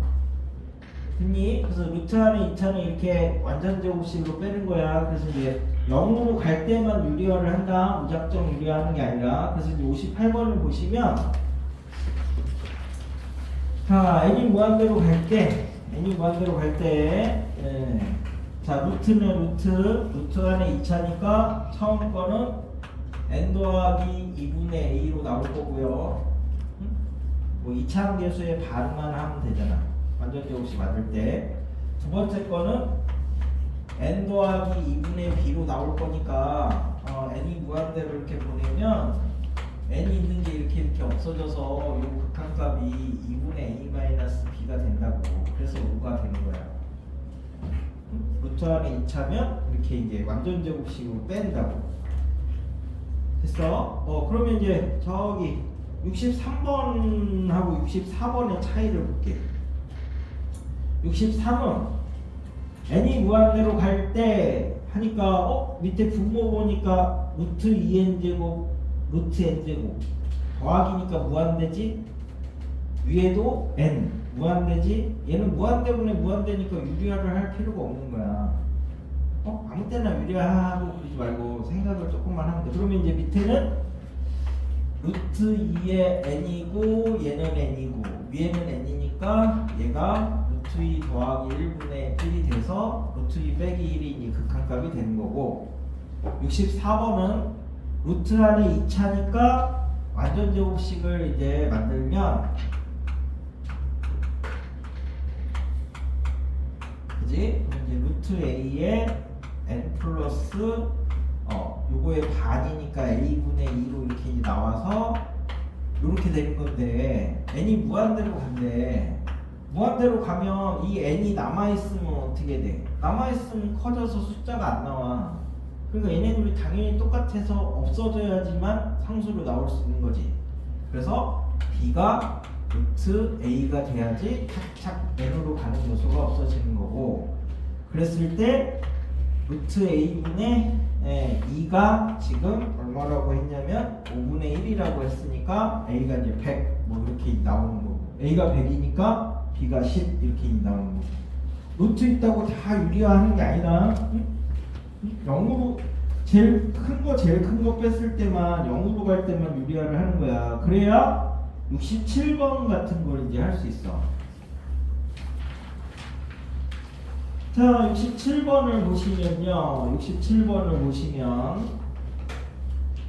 됐니? 그래서 루트 안에 2차는 이렇게 완전 제곱식으로 빼는 거야. 그래서 이제 0으로 갈 때만 유리화를 한다. 무작정 유리화하는 게 아니라. 그래서 이제 58번을 보시면, 자, n이 무한대로 갈 때, 자, 루트는 루트 안에 2차니까 처음 거는 n 더하기 2분의 a로 나올 거고요. 뭐 2차 함계수의 반만 하면 되잖아. 완전 제곱식 만들 때. 두 번째 거는 n 더하기 2분의 b로 나올 거니까 n이 무한대로 이렇게 보내면 n이 있는 게 이렇게 없어져서 이 극한값이 2분의 a-b가 된다고. 그래서 5가 되는 거야. 루트 안에 2차면 이렇게 이제 완전 제곱식으로 뺀다고. 됐어? 그러면 이제 저기 63번하고 64번의 차이를 볼게. 63은 n이 무한대로 갈 때 하니까 밑에 분모 보니까 루트 2n제곱 루트 n제곱 더하기니까 무한대지. 위에도 n 무한대지. 얘는 무한대분에 무한대니까 유리화를 할 필요가 없는 거야. 아무 때나 유리화하고 그러지 말고 생각을 조금만 하면 돼. 그러면 이제 밑에는 루트 2의 n이고 얘는 n이고 위에는 n이니까 얘가 루트 2 더하기 1분의 1이 돼서 루트 2 빼기 1이 극한값이 되는 거고, 64번은 루트 안에 2차니까 완전 제곱식을 이제 만들면, 그지? 이제 루트 a의 n 플러스 요거의 반이니까 a분의 2로 이렇게 나와서 요렇게 되는 건데, n이 무한대로 간대. 무한대로 가면 이 n이 남아있으면 어떻게 돼? 남아있으면 커져서 숫자가 안 나와. 그러니까 얘네들이 당연히 똑같아서 없어져야지만 상수로 나올 수 있는 거지. 그래서 b가 루트 a가 돼야지 착착 n으로 가는 요소가 없어지는 거고, 그랬을 때 루트 a분의 2가 지금 얼마라고 했냐면 5분의 1이라고 했으니까 a가 이제 100 뭐 이렇게 나오는 거고, a가 100이니까 b가 10 이렇게 나오는 거고. 루트 있다고 다 유리화하는 게 아니라 0으로 제일 큰 거 뺐을 때만 0으로 갈 때만 유리화를 하는 거야. 그래야 67번 같은 걸 이제 할 수 있어. 자, 67번을 보시면요. 67번을 보시면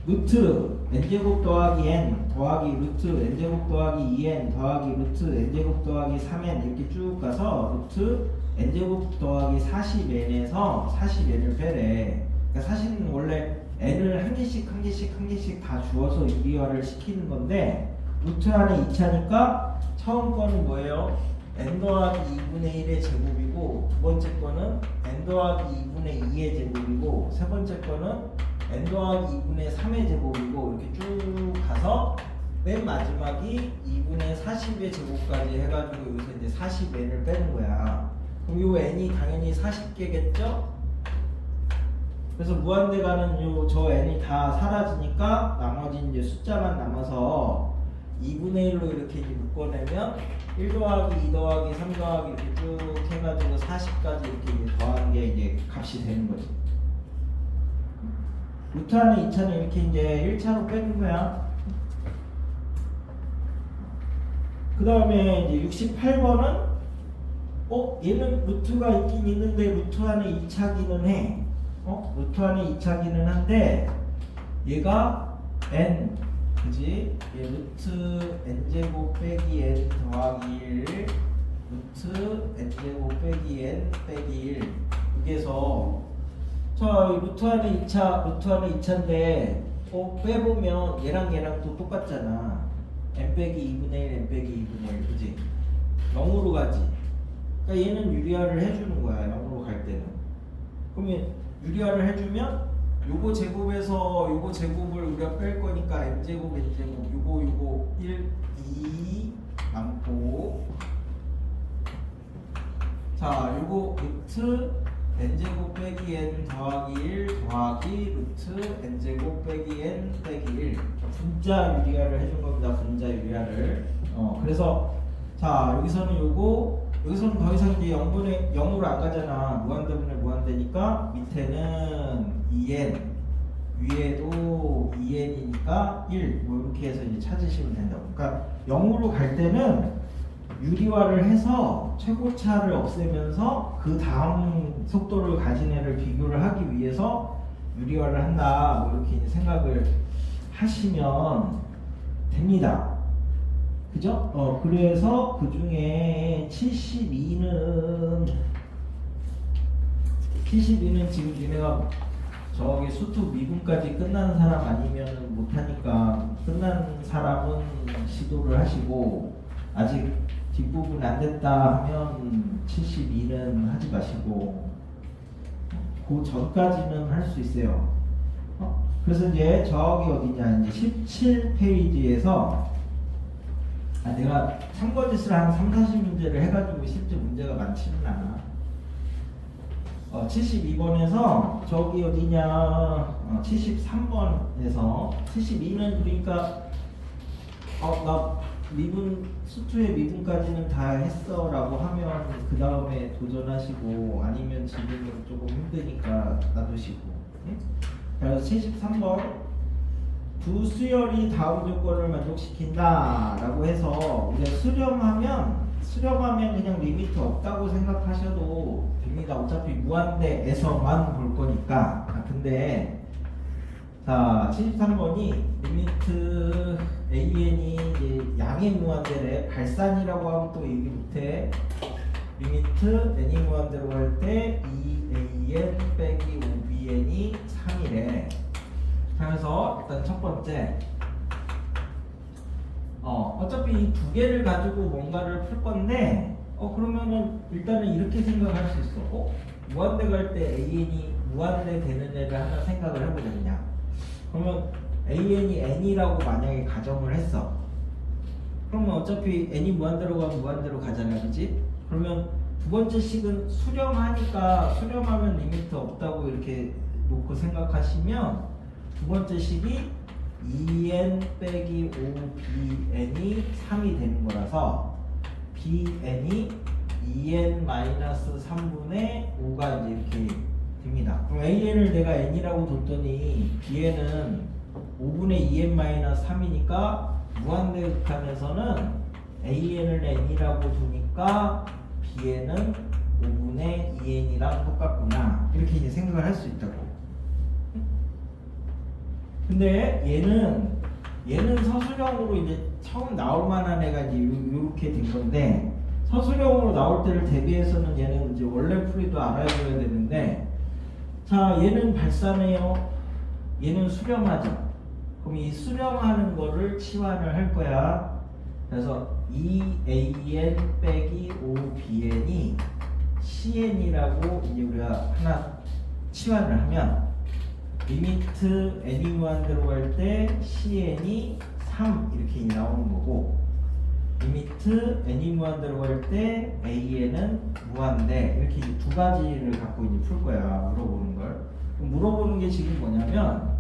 루트 n제곱 더하기 n 더하기 루트 n제곱 더하기 2n 더하기 루트 n제곱 더하기 3n 이렇게 쭉 가서 루트 n제곱 더하기 40n에서 40n을 빼래. 그러니까 사실은 원래 n을 한 개씩 다 주어서 유리화를 시키는 건데, 루트 안에 2차니까 처음 거는 뭐예요? n 더하기 2분의 1의 제곱이고 두 번째 거는 n 더하기 2분의 2의 제곱이고 세 번째 거는 n 더하기 2분의 3의 제곱이고 이렇게 쭉 가서 맨 마지막이 2분의 40의 제곱까지 해가지고 여기서 이제 40n을 빼는 거야. 그럼 요 n이 당연히 40개겠죠? 그래서 무한대 가는 요 저 n이 다 사라지니까 나머지 이제 숫자만 남아서 2분의 1로 이렇게 이제 묶어내면 1 더하기 2 더하기 3 더하기 이렇게 쭉 해가지고 40까지 이렇게 이제 더하는 게 이제 값이 되는 거지. 루트 안에 2차는 이렇게 이제 1차로 빼는 거야. 그 다음에 이제 68번은 얘는 루트가 있긴 있는데 루트 안에 2차기는 해. 루트 안에 2차기는 한데 얘가 n 그지? 얘 루트 n제곱 빼기 n 더하기 1 루트 n제곱 빼기 n 빼기 1 여기에서 자 루트 안에 2차 루트 안에 2차인데 빼보면 얘랑 또 똑같잖아. n 빼기 2분의 1 n 빼기 2분의 1 그지? 0으로 가지. 그러니까 얘는 유리화를 해주는 거야 0으로 갈 때는. 그러면 유리화를 해주면 요거 제곱에서 요거 제곱을 우리가 뺄 거니까 n제곱 n제곱 요거 1, 2 남고 자 요거 루트 n제곱 빼기 n 더하기 1 더하기 루트 n제곱 빼기 n 빼기 1 분자 유리화를 해준 겁니다. 분자 유리화를. 그래서 자 여기서는 여기서는 더 이상 이제 0으로 안 가잖아. 무한대분의 무한대니까 밑에는 2n 위에도 2n이니까 1 뭐 이렇게 해서 이제 찾으시면 된다고. 그러니까 0으로 갈 때는 유리화를 해서 최고차를 없애면서 그 다음 속도를 가진 애를 비교를 하기 위해서 유리화를 한다 뭐 이렇게 이제 생각을 하시면 됩니다. 그죠? 그래서 그 중에 72는 지금 니네가 저기 수투 미분까지 끝난 사람 아니면 못하니까 끝난 사람은 시도를 하시고 아직 뒷부분 안 됐다 하면 72는 하지 마시고 그 전까지는 할 수 있어요. 그래서 이제 저기 어디냐 이제 17페이지에서 내가 참고짓을 한 3, 40문제를 해가지고 실제 문제가 많지는 않아. 72번에서 저기 어디냐 73번에서 72는 그러니까 나 미분 수투의 미분까지는 다 했어 라고 하면 그 다음에 도전하시고 아니면 지금은 조금 힘드니까 놔두시고. 그래서 73번 두 수열이 다음 조건을 만족시킨다 라고 해서 우리가 수렴하면 그냥 리미트 없다고 생각하셔도 됩니다. 어차피 무한대에서만 볼 거니까. 근데 자 73번이 리미트 AN이 이제 양의 무한대래. 발산이라고 하면 또 얘기 못해. 리미트 n이 무한대로 할 때 2AN 빼기 5BN이 3이래. 그래서 일단 첫 번째 어차피 이 두 개를 가지고 뭔가를 풀 건데 그러면은 일단은 이렇게 생각할 수 있어. 무한대 갈 때 AN이 무한대 되는 애를 하나 생각을 해보자 그냥. 그러면 AN이 n이라고 만약에 가정을 했어. 그러면 어차피 n이 무한대로 가면 무한대로 가잖아, 그치? 그러면 두 번째 식은 수렴하니까 수렴하면 리미트 없다고 이렇게 놓고 생각하시면 두 번째 식이 2n 빼기 5bn이 3이 되는 거라서 bn이 2n 마이너스 3분의 5가 이제 이렇게 됩니다. 그럼 an을 내가 n이라고 뒀더니 bn은 5분의 2n 마이너스 3이니까 무한대 극한에서는 an을 n이라고 두니까 bn은 5분의 2n이랑 똑같구나 이렇게 이제 생각을 할 수 있다고. 근데 얘는 서술형으로 이제 처음 나올 만한 애가 이제 이렇게 된 건데 서술형으로 나올 때를 대비해서는 얘는 이제 원래 풀이도 알아줘야 되는데 자 얘는 발산해요. 얘는 수렴하죠. 그럼 이 수렴하는 거를 치환을 할 거야. 그래서 2an 빼기 5bn이 cn이라고 이제 우리가 하나 치환을 하면 리미트 n이 무한대로 갈 때 cn이 3 이렇게 나오는 거고, 리미트 n이 무한대로 갈 때 an은 무한대, 이렇게 이제 두 가지를 갖고 이제 풀 거야. 물어보는 걸. 물어보는 게 지금 뭐냐면,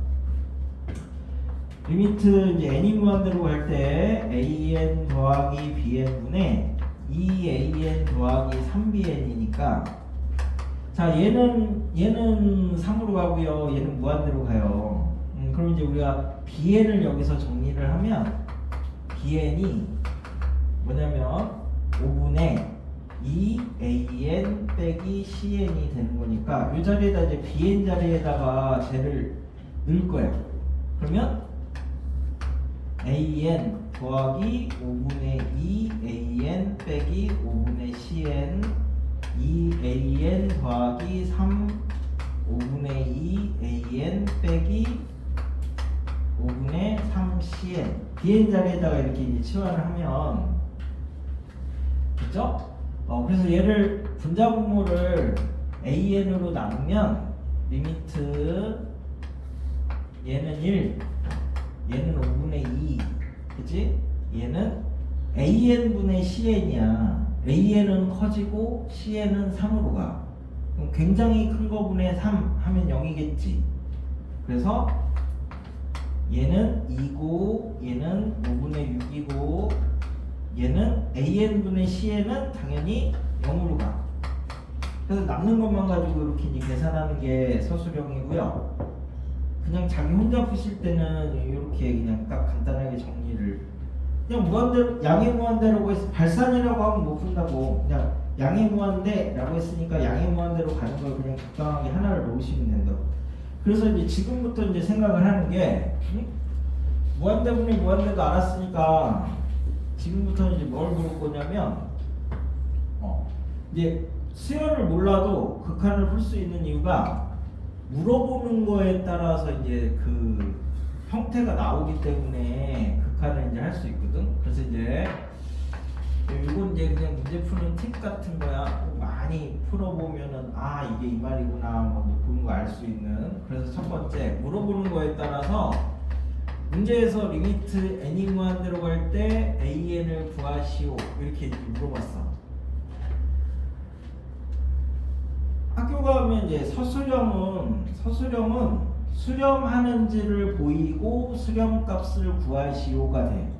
리미트 이제 n이 무한대로 갈 때 an 더하기 bn분의 2an 더하기 3bn이니까, 자 얘는 3으로 가고요, 얘는 무한대로 가요. 그럼 이제 우리가 bn을 여기서 정리를 하면 bn이 뭐냐면 5분의 2an 빼기 cn이 되는 거니까 이 자리에다 이제 bn 자리에다가 쟤를 넣을 거야. 그러면 an 더하기 5분의 2an 빼기 5분의 cn 2an 더하기 3 5분의 2an 빼기 5분의 3cn bn 자리에다가 이렇게 이제 치환을 하면, 그죠? 그래서 얘를 분자분모를 an으로 나누면 리미트 얘는 1, 얘는 5분의 2, 그치? 얘는 an분의 cn이야. an은 커지고 cn은 3으로 가. 그럼 굉장히 큰 거분의 3 하면 0이겠지. 그래서 얘는 2고 얘는 5분의 6이고 얘는 an분의 cn은 당연히 0으로 가. 그래서 남는 것만 가지고 이렇게 이제 계산하는 게 서술형이고요. 그냥 자기 혼자 푸실 때는 이렇게 그냥 딱 간단하게 정리를, 그냥 무한대로, 양의 무한대라고 해서 발산이라고 하면 못 푼다고, 그냥 양의 무한대라고 했으니까 양의 무한대로 가는 걸 그냥 적당하게 하나를 놓으시면 된다고. 그래서 이제 지금부터 이제 생각을 하는 게, 무한대분의 무한대도 알았으니까 지금부터 이제 뭘 물을 거냐면, 이제 수열을 몰라도 극한을 풀 수 있는 이유가 물어보는 거에 따라서 이제 그 형태가 나오기 때문에 극한을 이제 할 수 있거든. 그래서 이제 이건 이제 그냥 문제 푸는 팁 같은 거야. 많이 풀어보면은 아 이게 이 말이구나 뭐 그런 거 알 수 있는. 그래서 첫 번째 물어보는 거에 따라서 문제에서 리미트 n이 무한대로 갈 때 an을 구하시오 이렇게 물어봤어. 학교 가면 이제 서술형은 수렴하는지를 보이고 수렴값을 구하시오가 돼.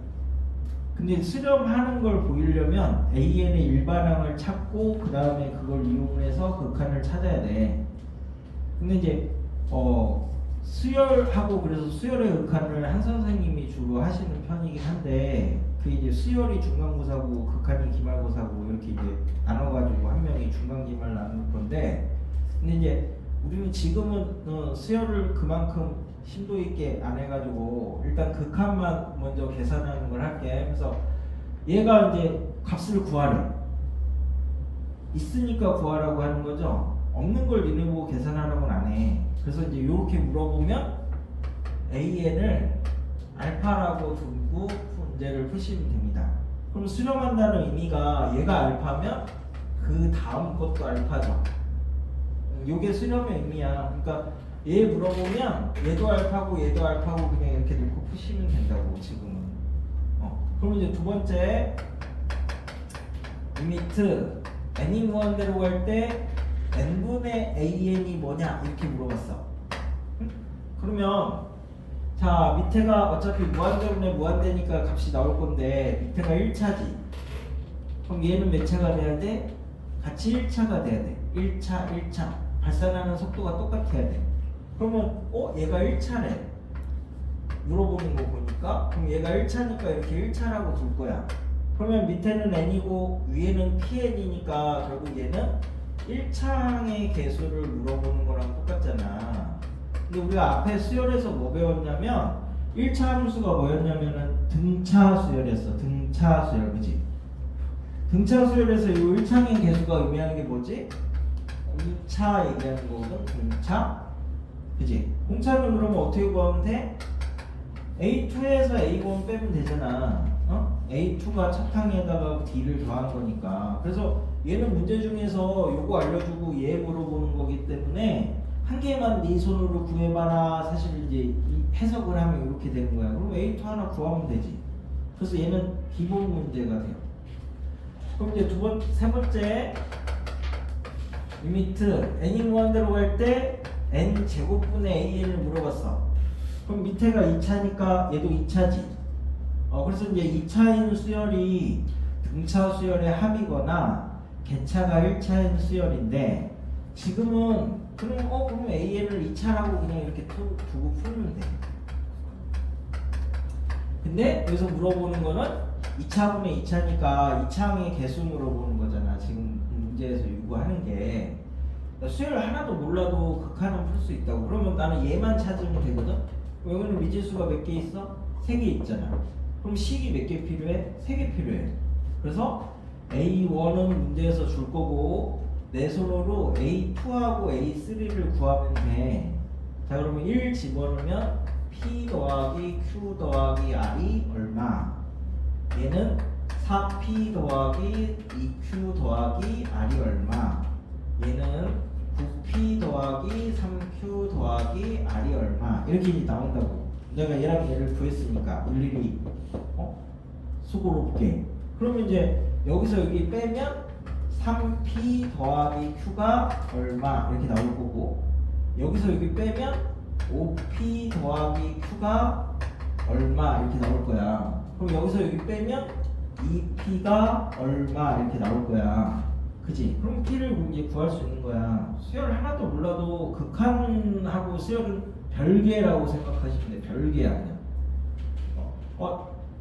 근데 수렴하는 걸 보이려면 an의 일반항을 찾고 그 다음에 그걸 이용해서 극한을 찾아야 돼. 근데 이제 수열하고 그래서 수열의 극한을 한 선생님이 주로 하시는 편이긴 한데, 그 이제 수열이 중간고사고 극한이 기말고사고 이렇게 이제 나눠가지고 한 명이 중간기말 나눌 건데, 근데 이제 우리는 지금은 수열을 그만큼 심도 있게 안 해가지고 일단 극한만 먼저 계산하는 걸 할게. 그래서 얘가 이제 값을 구하래. 있으니까 구하라고 하는 거죠. 없는 걸 니네 보고 계산하라고는 안 해. 그래서 이제 이렇게 물어보면 an을 알파라고 두고 문제를 푸시면 됩니다. 그럼 수렴한다는 의미가 얘가 알파면 그 다음 것도 알파죠. 요게 수렴의 의미야. 그러니까 얘 물어보면 얘도 알파고 얘도 알파고 그냥 이렇게 놓고 푸시면 된다고 지금은. 그럼 이제 두 번째 리미트 n이 무한대로 갈 때 n분의 an이 뭐냐 이렇게 물어봤어. 그러면 자 밑에가 어차피 무한대분의 무한대니까 값이 나올 건데 밑에가 1차지. 그럼 얘는 몇 차가 돼야 돼? 같이 1차가 돼야 돼. 1차 발산하는 속도가 똑같아야 돼. 그러면 얘가 1차래 물어보는 거 보니까, 그럼 얘가 1차니까 이렇게 1차라고 둘 거야. 그러면 밑에는 n이고 위에는 pn이니까 결국 얘는 1차항의 개수를 물어보는 거랑 똑같잖아. 근데 우리가 앞에 수열에서 뭐 배웠냐면 1차 함수가 뭐였냐면은 등차 수열이었어. 등차 수열, 그지? 등차 수열에서 이 1차항의 개수가 의미하는 게 뭐지? 공차 얘기하는 거거든. 공차, 그지? 공차는 그러면 어떻게 구하면 돼? A2에서 A1 빼면 되잖아. A2가 첫 항에다가 D를 더한 거니까. 그래서 얘는 문제 중에서 요거 알려주고 얘 물어보는 거기 때문에 한 개만 네 손으로 구해봐라. 사실 이제 이 해석을 하면 이렇게 되는 거야. 그럼 A2 하나 구하면 되지. 그래서 얘는 기본 문제가 돼요. 그럼 이제 세 번째 리미트 n이 무한대로 갈 때 n 제곱분의 an을 물어봤어. 그럼 밑에가 2차니까 얘도 2차지. 그래서 이제 2차인 수열이 등차 수열의 합이거나 개차가 1차인 수열인데 지금은 그럼 an을 2차라고 그냥 이렇게 두고 풀면 돼. 근데 여기서 물어보는 거는 2차분의 2차니까 2차항의 개수 물어보는 거잖아. 지금 문제에서 요구하는 게 수열 하나도 몰라도 극한은 풀 수 있다고. 그러면 나는 얘만 찾으면 되거든. 여기는 미지수가 몇 개 있어? 3개 있잖아. 그럼 식이 몇 개 필요해? 3개 필요해. 그래서 A1은 문제에서 줄 거고 내 손으로 A2하고 A3를 구하면 돼. 자 그러면 1 집어넣으면 P 더하기 Q 더하기 R이 얼마? 얘는 4P 더하기 2Q 더하기 R이 얼마? 얘는 9P 더하기 3Q 더하기 R이 얼마? 이렇게 이제 나온다고. 내가 얘랑 얘를 구했으니까 일일이 수고롭게. 그러면 이제 여기서 여기 빼면 3P 더하기 Q가 얼마? 이렇게 나올 거고 여기서 여기 빼면 5P 더하기 Q가 얼마? 이렇게 나올 거야. 그럼 여기서 여기 빼면 2P가 얼마? 이렇게 나올 거야. 그지? 그럼 P를 이제 구할 수 있는 거야. 수열 하나도 몰라도 극한하고 수열은 별개라고 생각하시면 돼. 별개야 그냥.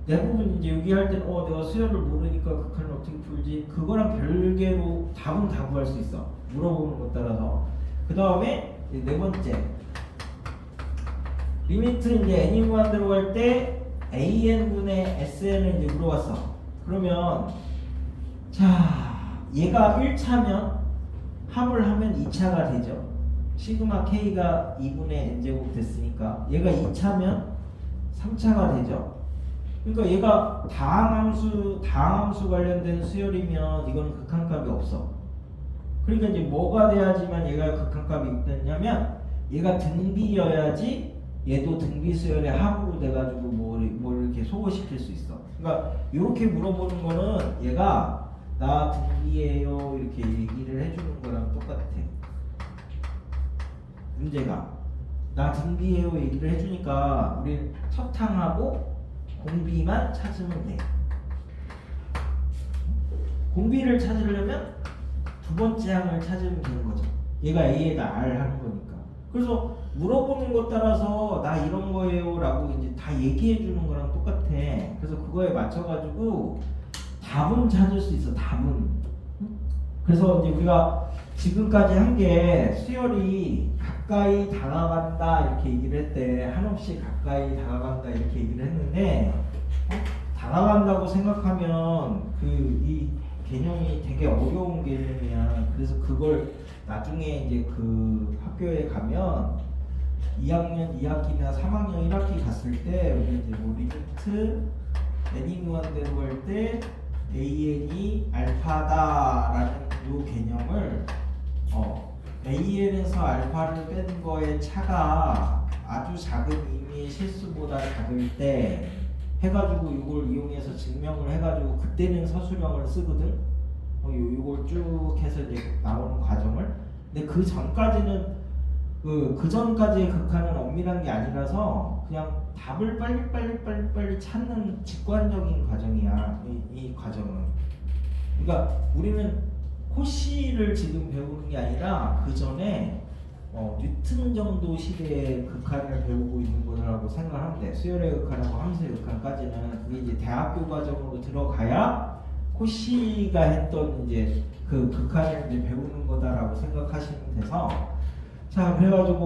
대부분 이제 여기 할 때는 내가 수열을 모르니까 극한을 어떻게 풀지? 그거랑 별개로 답은 다 구할 수 있어. 물어보는 것 따라서. 그 다음에 네 번째 리미트 이제 n이 무한대로 갈 때 an분의 sn을 이제 물어봤어. 그러면 자 얘가 1차면 합을 하면 2차가 되죠. 시그마 k가 2분의 n제곱 됐으니까 얘가 2차면 3차가 되죠. 그러니까 얘가 다항함수 관련된 수열이면 이건 극한값이 없어. 그러니까 이제 뭐가 돼야지만 얘가 극한값이 있느냐면 얘가 등비여야지 얘도 등비 수열의 합으로 돼가지고 뭘 이렇게 소거시킬 수 있어. 그러니까 이렇게 물어보는 거는 얘가 나 등비예요 이렇게 얘기를 해주는 거랑 똑같아. 문제가 나 등비예요 얘기를 해주니까 우리 첫 항하고 공비만 찾으면 돼. 공비를 찾으려면 두 번째 항을 찾으면 되는 거죠. 얘가 A에다 R 하는 거니까. 그래서 물어보는 것 따라서 나 이런 거예요 라고 이제 다 얘기해 주는 거랑 똑같아. 그래서 그거에 맞춰가지고 답은 찾을 수 있어. 답은. 그래서 이제 우리가 지금까지 한 게 수열이 가까이 다가간다 이렇게 얘기를 했대. 한없이 가까이 다가간다 이렇게 얘기를 했는데 다가간다고 생각하면 이 개념이 되게 어려운 개념이야. 그래서 그걸 나중에 이제 그 학교에 가면 2학년 2학기나 3학년 1학기 갔을 때 우리 이제 리미트 n이 무한대로 갈 때 an이 알파다라는 요 개념을 an에서 알파를 뺀 거의 차가 아주 작은 의미의 실수보다 작을 때 해가지고 이걸 이용해서 증명을 해가지고 그때는 서술형을 쓰거든. 이걸 쭉 해서 이제 나오는 과정을. 근데 그 전까지는 그 전까지의 극한은 엄밀한 게 아니라서 그냥 답을 빨리 찾는 직관적인 과정이야. 이 과정은. 그러니까 우리는 코시를 지금 배우는 게 아니라 그 전에 뉴튼 정도 시대의 극한을 배우고 있는 거라고 생각하면 돼. 수열의 극한하고 함수의 극한까지는 그게 이제 대학교 과정으로 들어가야 코시가 했던 이제 그 극한을 이제 배우는 거다라고 생각하시면 돼서. 자 그래가지고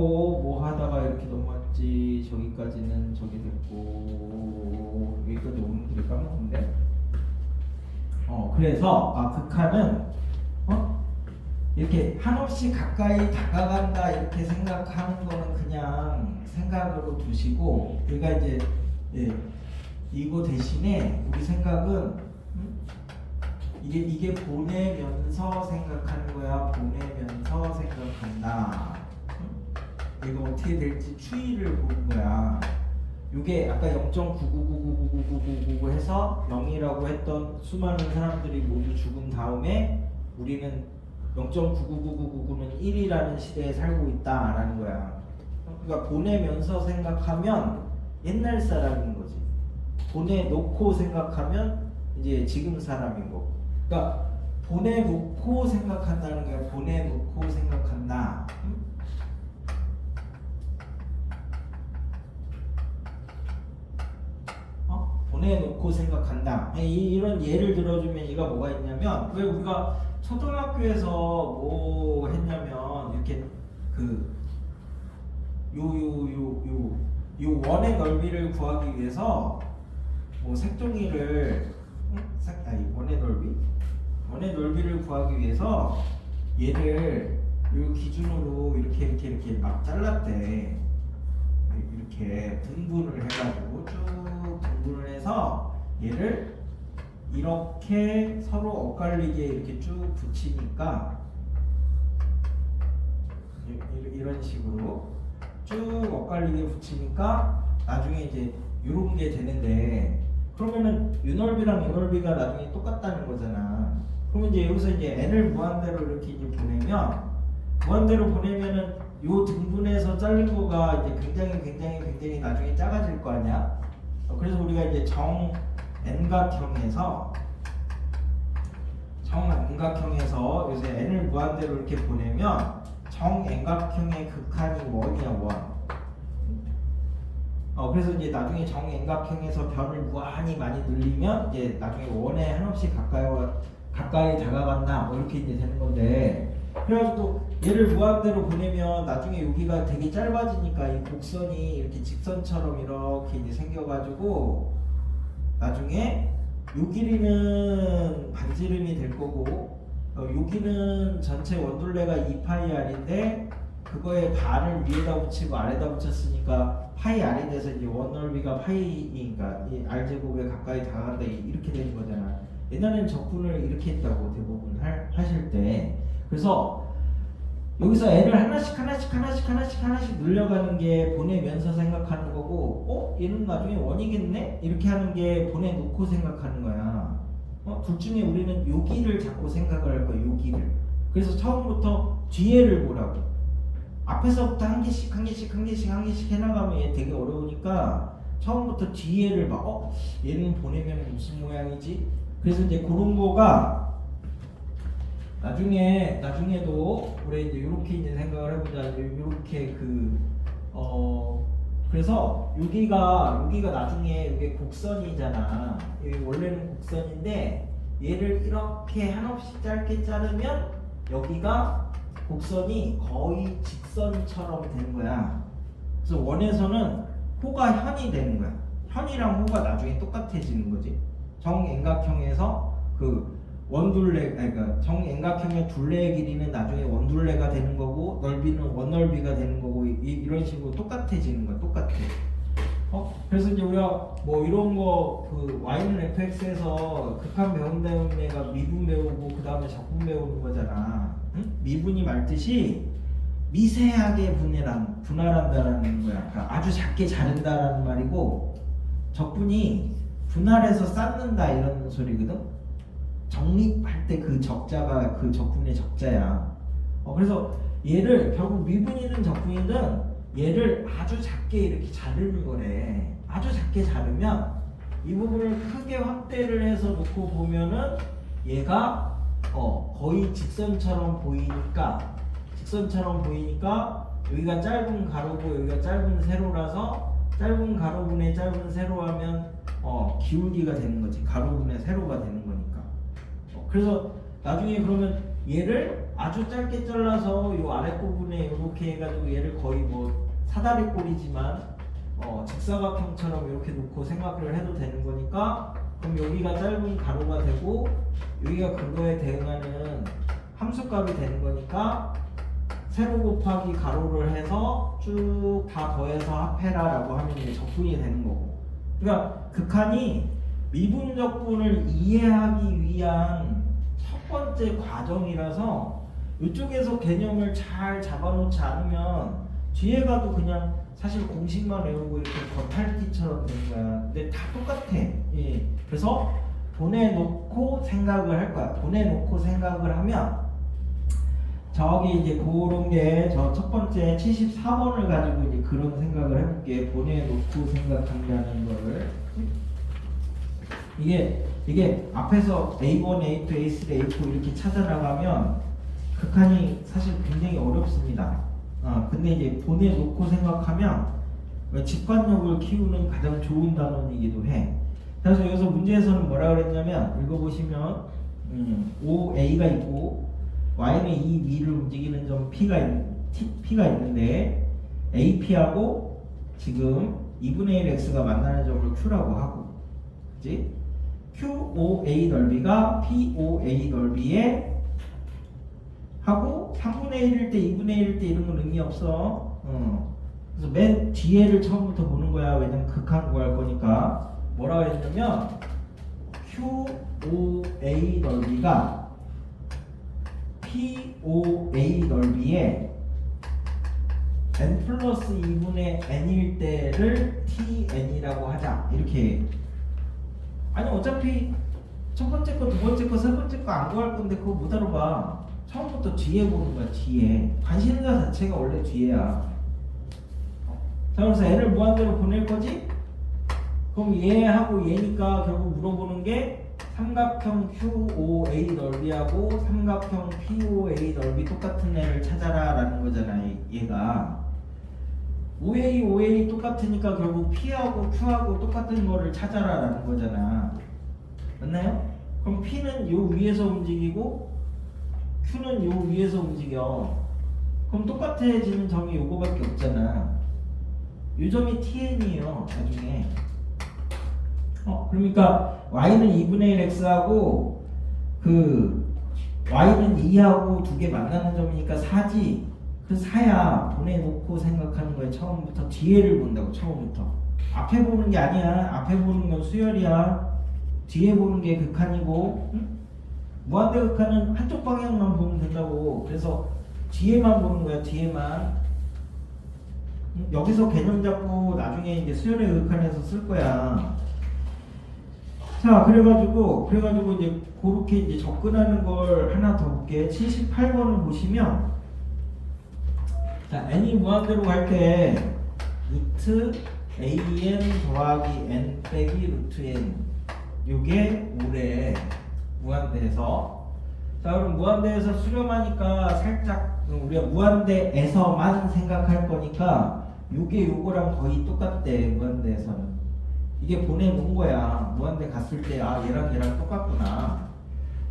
뭐 하다가 이렇게 넘어왔지. 저기까지는 저기 됐고 여기까지 오는 길을 까먹었는데. 그래서 극한은 이렇게 한없이 가까이 다가간다 이렇게 생각하는 거는 그냥 생각으로 두시고, 우리가 이제 이거 대신에 우리 생각은 이게 보내면서 생각하는 거야. 보내면서 생각한다. 이거 어떻게 될지 추이를 보는 거야. 이게 아까 0.9999999 해서 0이라고 했던 수많은 사람들이 모두 죽은 다음에 우리는 0.9999999는 1이라는 시대에 살고 있다라는 거야. 그러니까 보내면서 생각하면 옛날 사람인 거지. 보내놓고 생각하면 이제 지금 사람인 거고. 그러니까 보내놓고 생각한다는 거야. 보내놓고 생각한다. 보내놓고 생각한다. 이런 예를 들어주면 얘가 뭐가 있냐면, 왜 우리가 초등학교에서 뭐 했냐면 이렇게 그 요 원의 넓이를 구하기 위해서 뭐 색종이를 원의 넓이를 구하기 위해서 얘를 요 기준으로 이렇게 막 잘랐대. 이렇게 등분을 해가지고 쭉 등분을 해서 얘를 이렇게 서로 엇갈리게 이렇게 쭉 붙이니까 이런 식으로 쭉 엇갈리게 붙이니까 나중에 이제 이런 게 되는데, 그러면은 이 넓이랑 이 넓이가 나중에 똑같다는 거잖아. 그러면 이제 여기서 이제 n을 무한대로 이렇게 이제 보내면은 요 등분해서 자른 거가 이제 굉장히 나중에 작아질 거 아니야. 그래서 우리가 이제 정N각형에서 요새 n을 무한대로 이렇게 보내면 정N각형의 극한이 1이야, 1. 그래서 이제 나중에 정N각형에서 변을 무한히 많이 늘리면 이제 나중에 1에 한없이 가까이 다가간다, 뭐 이렇게 이제 되는 건데, 그래가지고 얘를 무한대로 보내면 나중에 여기가 되게 짧아지니까 이 곡선이 이렇게 직선처럼 이렇게 이제 생겨가지고 나중에 요 길이는 반지름이 될 거고, 여기는 전체 원둘레가 2파이r인데 그거에 반을 위에다 붙이고 아래다 붙였으니까 파이 r이 돼서 이제 원 넓이가 파이니까 이 r제곱에 가까이 다가간다, 이렇게 되는 거잖아. 옛날에는 적분을 이렇게 했다고 대부분 하실 때. 그래서 여기서 n을 하나씩 늘려가는 게 보내면서 생각하는 거고, 얘는 나중에 1이겠네? 이렇게 하는 게 보내놓고 생각하는 거야. 둘 중에 우리는 여기를 자꾸 생각을 할 거야, 여기를. 그래서 처음부터 뒤에를 보라고. 앞에서부터 한 개씩 해나가면 얘 되게 어려우니까 처음부터 뒤에를 봐. 얘는 보내면 무슨 모양이지? 그래서 이제 그런 거가 나중에도 우리 이제 이렇게 이제 생각을 해보자. 이렇게 그래서 여기가 나중에 이게 곡선이잖아. 원래는 곡선인데 얘를 이렇게 한없이 짧게 자르면 여기가 곡선이 거의 직선처럼 되는 거야. 그래서 원에서는 호가 현이 되는 거야. 현이랑 호가 나중에 똑같아지는 거지. 정N각형에서 그러니까 정N각형의 둘레의 길이는 나중에 원둘레가 되는 거고, 넓이는 원넓이가 되는 거고, 이런 식으로 똑같아지는 거야. 똑같아. 그래서 이제 우리가 뭐 이런 거 y는 fx에서 극한 배운다는 애가 미분 배우고 그 다음에 적분 배우는 거잖아. 응? 미분이 말뜻이 미세하게 분할한다라는 거야. 그러니까 아주 작게 자른다라는 말이고, 적분이 분할해서 쌓는다 이런 소리거든. 정립할 때 그 적자가 그 적분의 적자야. 그래서 얘를 결국 미분이든 적분이든 얘를 아주 작게 이렇게 자르는 거래. 아주 작게 자르면 이 부분을 크게 확대를 해서 놓고 보면은 얘가 거의 직선처럼 보이니까 여기가 짧은 가로고 여기가 짧은 세로라서 짧은 가로분의 짧은 세로 하면 기울기가 되는 거지. 가로분의 세로가 되는 거니까. 그래서 나중에 그러면 얘를 아주 짧게 잘라서 요 아랫부분에 이렇게 해가지고 얘를 거의 뭐 사다리꼴이지만 직사각형처럼 이렇게 놓고 생각을 해도 되는 거니까, 그럼 여기가 짧은 가로가 되고 여기가 그거에 대응하는 함수값이 되는 거니까 세로 곱하기 가로를 해서 쭉 다 더해서 합해라 라고 하면 이제 적분이 되는 거고, 그러니까 극한이 미분적분을 이해하기 위한 첫 번째 과정이라서 이쪽에서 개념을 잘 잡아놓지 않으면 뒤에 가도 그냥 사실 공식만 외우고 이렇게 겉핥기처럼 되는 거야. 근데 다 똑같아. 예. 그래서 보내놓고 생각을 할 거야. 보내놓고 생각을 하면 저기 이제 그런 게 저 첫 번째 74번을 가지고 이제 그런 생각을 해볼게. 보내놓고 생각한다는 거를. 이게 앞에서 A1, A2, A3, A4 이렇게 찾아나가면 극한이 사실 굉장히 어렵습니다. 근데 이제 보내놓고 생각하면 직관력을 키우는 가장 좋은 단원이기도 해. 그래서 여기서 문제에서는 뭐라 그랬냐면 읽어보시면 OA가 있고 Y는 이 위를 움직이는 점 P가 있는데 AP하고 지금 2분의 1 X가 만나는 점을 Q라고 하고, 그치? QOA 넓이가 POA 넓이에 하고 3분의 1일 때 2분의 1일 때 이런 건 의미 없어. 그래서 맨 뒤에를 처음부터 보는 거야. 왜냐면 극한 구할 거니까. 뭐라고 했냐면 QOA 넓이가 POA 넓이에 n 플러스 2분의 n일 때를 tn이라고 하자. 이렇게. 아니 어차피 첫 번째 거, 두 번째 거, 세 번째 거 안 구할 건데 그거 못 알아봐. 처음부터 뒤에 보는 거야. 뒤에. 관심사 자체가 원래 뒤에야. 자, 그래서 n을 무한대로 보낼 거지? 그럼 얘하고 얘니까 결국 물어보는 게 삼각형 QOA 넓이하고 삼각형 POA 넓이 똑같은 애를 찾아라 라는 거잖아. 얘가 OA 똑같으니까 결국 P하고 Q하고 똑같은 거를 찾아라 라는 거잖아. 맞나요? 그럼 P는 요 위에서 움직이고 Q는 요 위에서 움직여. 그럼 똑같아지는 점이 요거밖에 없잖아. 요 점이 TN이에요 나중에. 그러니까 Y는 2분의 1X하고 그 Y는 2하고 두 개 만나는 점이니까 4지. 그 4야. 보내놓고 생각하는 거야. 처음부터 뒤에를 본다고. 처음부터 앞에 보는 게 아니야. 앞에 보는 건 수열이야. 뒤에 보는 게 극한이고, 응? 무한대 극한은 한쪽 방향만 보면 된다고. 그래서 뒤에만 보는 거야. 뒤에만. 응? 여기서 개념 잡고 나중에 이제 수열의 극한에서 쓸 거야. 자, 그래가지고 이제 그렇게 이제 접근하는 걸 하나 더 볼게. 78번을 보시면, 자, n이 무한대로 갈 때 루트 an 더하기 n 빼기 루트 n 요게 5래. 무한대에서. 자, 그럼 무한대에서 수렴하니까 살짝 우리가 무한대에서만 생각할 거니까 요게 요거랑 거의 똑같대. 무한대에서는 이게 보내놓은 거야. 무한대 갔을 때 얘랑 똑같구나.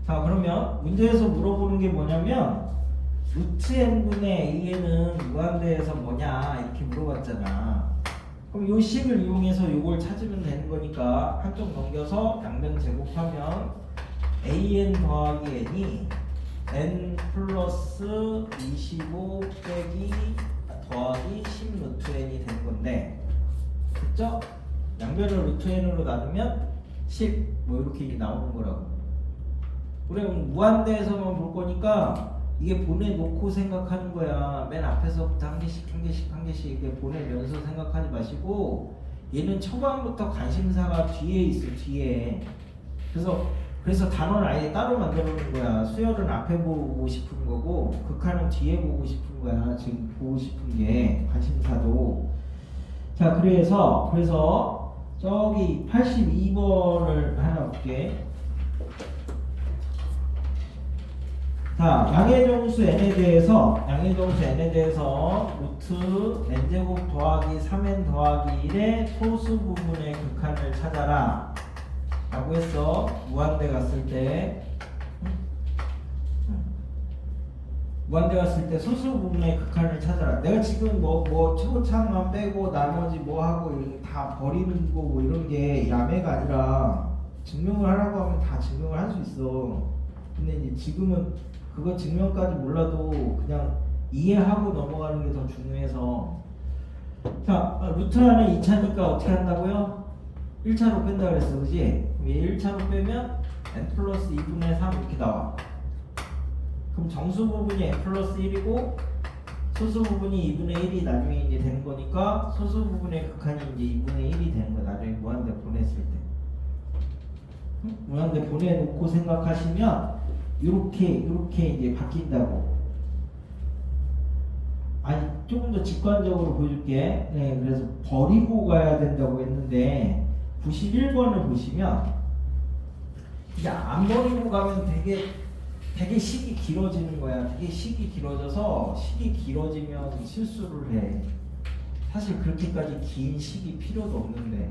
자, 그러면 문제에서 물어보는 게 뭐냐면 루트 n분의 a는 무한대에서 뭐냐 이렇게 물어봤잖아. 그럼 요 식을 이용해서 요걸 찾으면 되는 거니까 한쪽 넘겨서 양변 제곱하면 an 더하기 n이 n 플러스 25 빼기 더하기 10 루트 n이 되는 건데, 그쵸? 양변을 루트 n으로 나누면 10 뭐 이렇게 나오는 거라고. 그럼 무한대에서만 볼 거니까 이게 보내놓고 생각하는 거야. 맨 앞에서부터 한 개씩 이렇게 보내면서 생각하지 마시고, 얘는 초반부터 관심사가 뒤에 있어. 뒤에. 그래서 단어를 아예 따로 만들어 놓은 거야. 수열은 앞에 보고 싶은 거고 극한은 뒤에 보고 싶은 거야. 지금 보고 싶은 게 관심사도. 자, 그래서 저기 82번을 하나 볼게. 자, 양의정수 n에 대해서 루트 n제곱 더하기 3n 더하기 1의 소수 부분의 극한을 찾아라 라고 했어. 무한대 갔을 때 소수 부분의 극한을 찾아라. 내가 지금 뭐 초창만 빼고 나머지 뭐 하고 이런 다 버리는 거 뭐 이런 게 야매가 아니라 증명을 하라고 하면 다 증명을 할 수 있어. 근데 이제 지금은 그거 증명까지 몰라도 그냥 이해하고 넘어가는 게 더 중요해서. 자, 루트 안에 2차니까 어떻게 한다고요? 1차로 뺀다 그랬어, 그지? 그럼 얘 1차로 빼면 n 플러스 2분의 3 이렇게 나와. 그럼 정수 부분이 n 플러스 1이고 소수 부분이 2분의 1이 나중에 이제 되는 거니까 소수 부분의 극한이 이제 2분의 1이 되는 거야. 나중에 무한대 보냈을 때. 무한대 보내놓고 생각하시면 이렇게 이제 바뀐다고. 아니 조금 더 직관적으로 보여줄게. 네, 그래서 버리고 가야 된다고 했는데 91번을 보시면 이제 안 버리고 가면 되게 식이 길어지는 거야. 되게 식이 길어져서 식이 길어지면 실수를 해. 사실 그렇게까지 긴 식이 필요도 없는데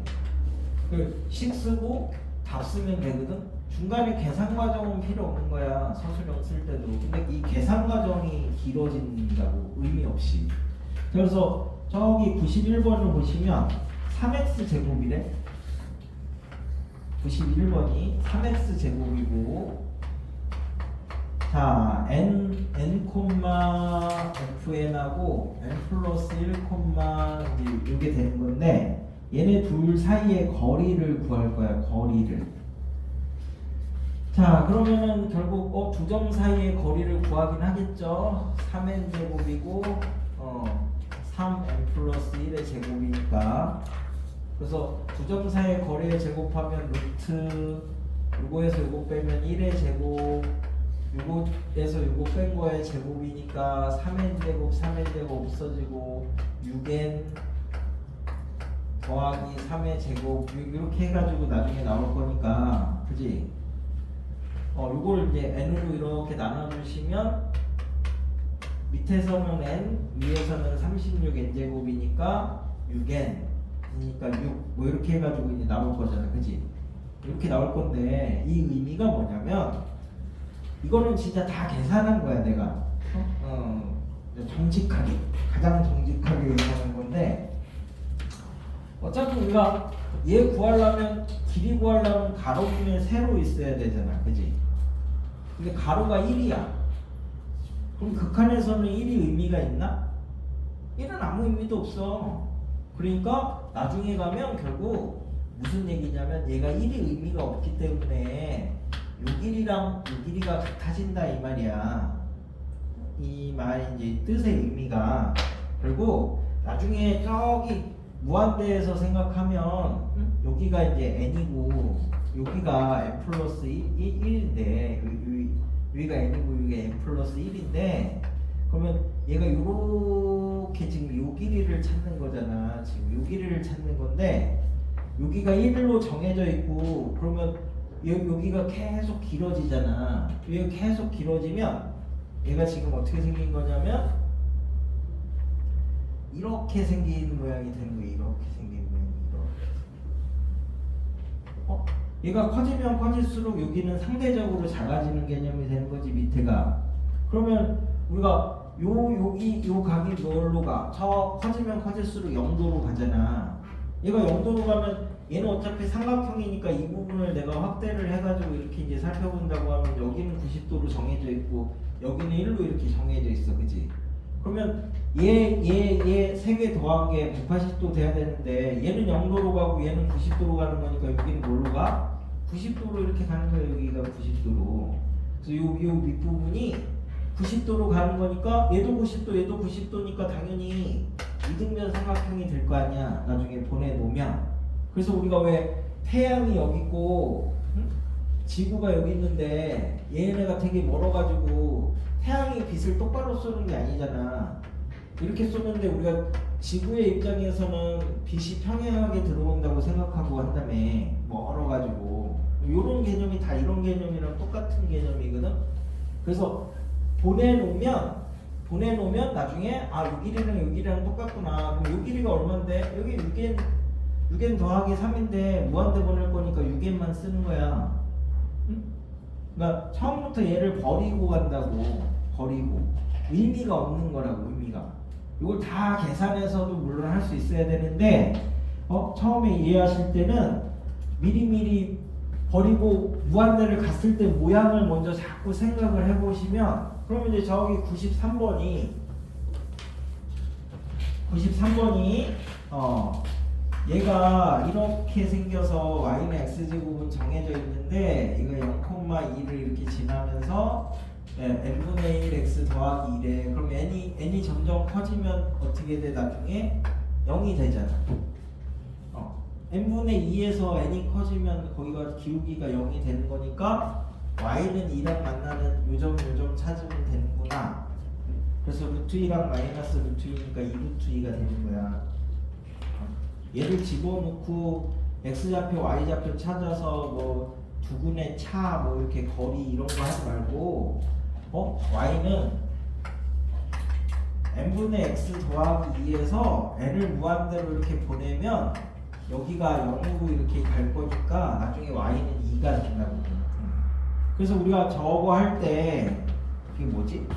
식 쓰고 답 쓰면 되거든. 중간에 계산 과정은 필요 없는 거야. 서술형 쓸 때도. 근데 이 계산 과정이 길어진다고 의미 없이. 그래서 저기 91번을 보시면 3x 제곱이래. 91번이 3x 제곱이고 자 n fn하고 n 플러스 1, 이제 이게 되는 건데 얘네 둘 사이의 거리를 구할 거야. 거리를. 자 그러면은 결국 두 점 사이의 거리를 구하긴 하겠죠. 3n 제곱이고 3n 플러스 1의 제곱이니까. 그래서 두 점 사이의 거리를 제곱하면 루트 요거에서 요거 빼면 1의 제곱 요거에서 요거 뺀 거의 제곱이니까 3n 제곱 3n 제곱 없어지고 6n 더하기 3의 제곱 이렇게 해가지고 나중에 나올 거니까 그지? 요걸 이제 n으로 이렇게 나눠주시면 밑에서는 n 위에서는 36n 제곱이니까 6n 그러니까 6 뭐 이렇게 해가지고 이제 나올 거잖아, 그지? 이렇게 나올 건데 이 의미가 뭐냐면 이거는 진짜 다 계산한 거야 내가. 정직하게 가장 정직하게 계산한 건데 어차피 우리가 얘 구하려면 길이 구하려면 가로분의 세로 있어야 되잖아, 그지? 근데 가로가 1이야. 그럼 극한에서는 1이 의미가 있나? 1은 아무 의미도 없어. 그러니까 나중에 가면 결국 무슨 얘기냐면 얘가 1이 의미가 없기 때문에 요 길이랑 요 길이가 같아진다 이 말이야. 이 말이 이제 뜻의 의미가 결국 나중에 저기 무한대에서 생각하면 여기가 이제 n이고 여기가 n 플러스 1인데 여기가 n이고 여기가 n 플러스 1인데 그러면 얘가 요렇게 지금 요 길이를 찾는 거잖아. 지금 요 길이를 찾는 건데 여기가 1로 정해져 있고 그러면 여기가 계속 길어지잖아. 여기가 계속 길어지면 얘가 지금 어떻게 생긴 거냐면 이렇게 생긴 모양이 되는 거예요. 이렇게 생긴 모양이 이렇게. 얘가 커지면 커질수록 여기는 상대적으로 작아지는 개념이 되는 거지 밑에가. 그러면 우리가 여기 요 각이 뭘로 가? 저 커지면 커질수록 0도로 가잖아. 얘가 0도로 가면 얘는 어차피 삼각형이니까 이 부분을 내가 확대를 해가지고 이렇게 이제 살펴본다고 하면 여기는 90도로 정해져 있고 여기는 1로 이렇게 정해져 있어, 그지? 그러면 얘 세 개 더한 게 180도 돼야 되는데 얘는 0도로 가고 얘는 90도로 가는 거니까 여기는 뭘로 가? 90도로 이렇게 가는 거야. 여기가 90도로. 그래서 요 밑부분이 90도로 가는 거니까 얘도 90도 얘도 90도니까 당연히 이등변 삼각형이 될 거 아니야. 나중에 보내놓으면. 그래서 우리가 왜 태양이 여기 있고 지구가 여기 있는데 얘네가 되게 멀어가지고 태양이 빛을 똑바로 쏘는 게 아니잖아. 이렇게 쏘는데 우리가 지구의 입장에서는 빛이 평행하게 들어온다고 생각하고 한다며. 멀어가지고 이런 개념이 다 이런 개념이랑 똑같은 개념이거든. 그래서 보내놓으면 나중에 요 길이랑 요 길이랑 똑같구나. 그럼 요 길이가 얼만데? 여기 6n 더하기 3인데 무한대 보낼 거니까 6n만 쓰는 거야. 응? 그러니까 처음부터 얘를 버리고 간다고. 버리고 의미가 없는 거라고. 의미가. 이걸 다 계산해서도 물론 할 수 있어야 되는데 처음에 이해하실 때는 미리미리 버리고 무한대를 갔을 때 모양을 먼저 자꾸 생각을 해보시면 그러면 이제 저기 93번이 얘가 이렇게 생겨서 y는 x제곱은 정해져 있는데 이거 0,2를 이렇게 지나면서 n분의 1 x 더하기 1에 그럼 n이 점점 커지면 어떻게 돼? 나중에 0이 되잖아. n분의 2에서 n이 커지면 거기가 기울기가 0이 되는 거니까 y는 2랑 만나는 요점 찾으면 되는구나. 그래서 루트 2랑 마이너스 루트 2니까 2루트 2가 되는 거야. 얘를 집어넣고 x좌표 y좌표 찾아서 뭐 두근의 차 뭐 이렇게 거리 이런 거 하지 말고 y는 n분의 x 더하기 2에서 n을 무한대로 이렇게 보내면 여기가 0으로 이렇게 갈 거니까 나중에 y는 2가 된다고. 그래서 우리가 저거 할 때 그게 뭐지?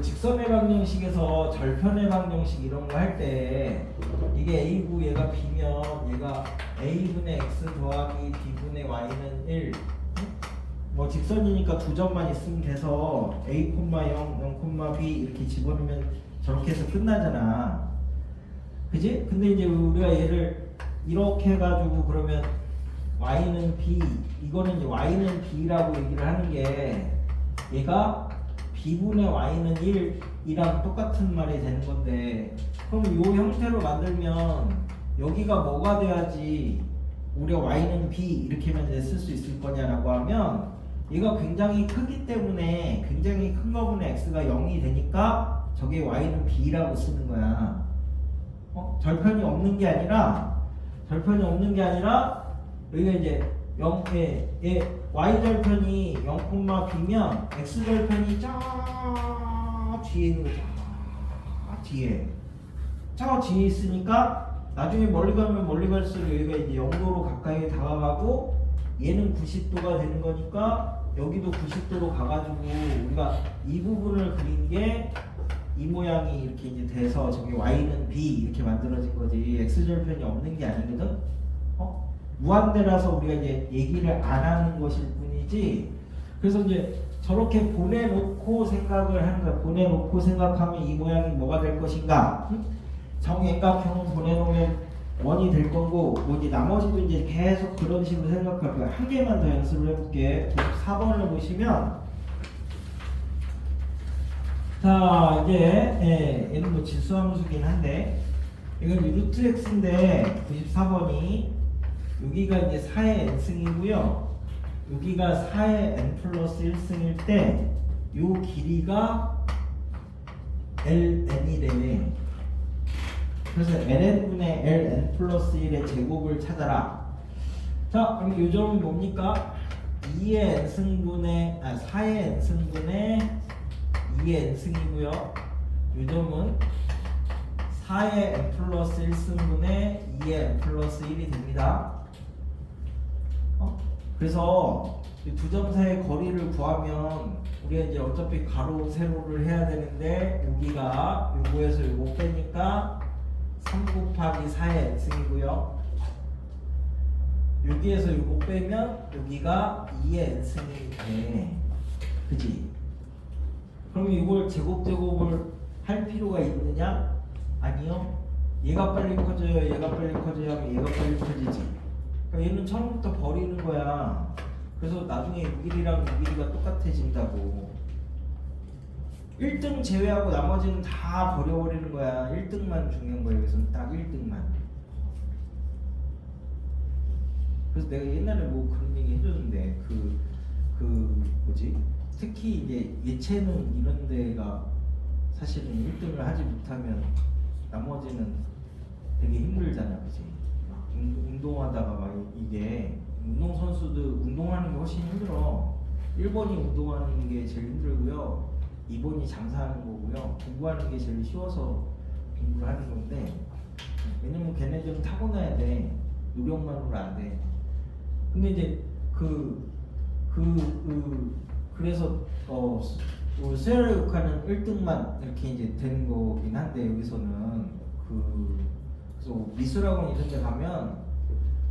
직선의 방정식에서 절편의 방정식 이런 거 할 때 이게 a고 얘가 b면 얘가 a분의 x 더하기 b분의 y는 1. 뭐 직선이니까 두 점만 있으면 돼서 a, 0, 0, b 이렇게 집어넣으면 저렇게 해서 끝나잖아. 그지? 근데 이제 우리가 얘를 이렇게 해가지고 그러면 y는 b, 이거는 이제 y는 b라고 얘기를 하는 게 얘가 b분의 y는 1이랑 똑같은 말이 되는 건데 그럼 이 형태로 만들면 여기가 뭐가 돼야지 우리가 y는 b 이렇게만 쓸 수 있을 거냐라고 하면 얘가 굉장히 크기 때문에 굉장히 큰 거분의 x가 0이 되니까 저게 y는 b라고 쓰는 거야. 절편이 없는 게 아니라 여기가 이제 0에 y절편이 0,b면 x절편이 저 뒤에 있는 거죠. 저 뒤에 있으니까 나중에 멀리 가면 멀리 갈수록 여기가 이제 0도로 가까이 다가가고 얘는 90도가 되는 거니까 여기도 90도로 가가지고 우리가 이 부분을 그린 게 이 모양이 이렇게 이제 돼서 저기 y는 b 이렇게 만들어진 거지 x절편이 없는 게 아니거든. 무한대라서 우리가 이제 얘기를 안 하는 것일 뿐이지. 그래서 이제 저렇게 보내놓고 생각을 하는 거야. 보내놓고 생각하면 이 모양이 뭐가 될 것인가? 정액각형은 보내놓으면 원이 될 거고, 뭐지 나머지도 이제 계속 그런 식으로 생각할 거야. 한 개만 더 연습을 해볼게. 4번을 보시면, 자 이제 얘는 뭐 지수함수긴 한데, 이건 루트 x인데 94번이 여기가 이제 4의 n승이고요. 여기가 4의 n 플러스 1승일 때 요 길이가 ln이래. 그래서 ln분의 ln 플러스 1의 제곱을 찾아라. 자, 그럼 요 점은 뭡니까? 4의 n승분의 2의 n승이고요. 요 점은 4의 n 플러스 1승분의 2의 n 플러스 1이 됩니다. 그래서 두 점 사이의 거리를 구하면 우리가 이제 어차피 가로 세로를 해야 되는데 여기가 요거에서 요거 빼니까 3 곱하기 4의 n승이고요. 여기에서 요거 빼면 여기가 2의 n승이 돼. 그지? 그럼 이걸 제곱을 할 필요가 있느냐? 아니요. 얘가 빨리 커져요. 얘가 빨리 커져야 하면 얘가 빨리 커지지. 그러니까 얘는 처음부터 버리는 거야. 그래서 나중에 6일이랑 6일이가 똑같아진다고. 1등 제외하고 나머지는 다 버려버리는 거야. 1등만 중요한 거야. 여기서는 딱 1등만. 그래서 내가 옛날에 뭐 그런 얘기 해줬는데 뭐지? 특히 이제 예체능 이런 데가 사실은 1등을 하지 못하면 나머지는 되게 힘들잖아. 그치? 운동하다가 막 이게 운동선수들 운동하는 게 훨씬 힘들어. 1번이 운동하는 게 제일 힘들고요. 2번이 장사하는 거고요. 공부하는 게 제일 쉬워서 공부를 하는 건데, 왜냐면 걔네들은 타고나야 돼. 노력만으로 안 돼. 근데 이제 그래서 수열 욕하는 1등만 이렇게 이제 되는 거긴 한데, 여기서는 그래서 미술학원 이런 데 가면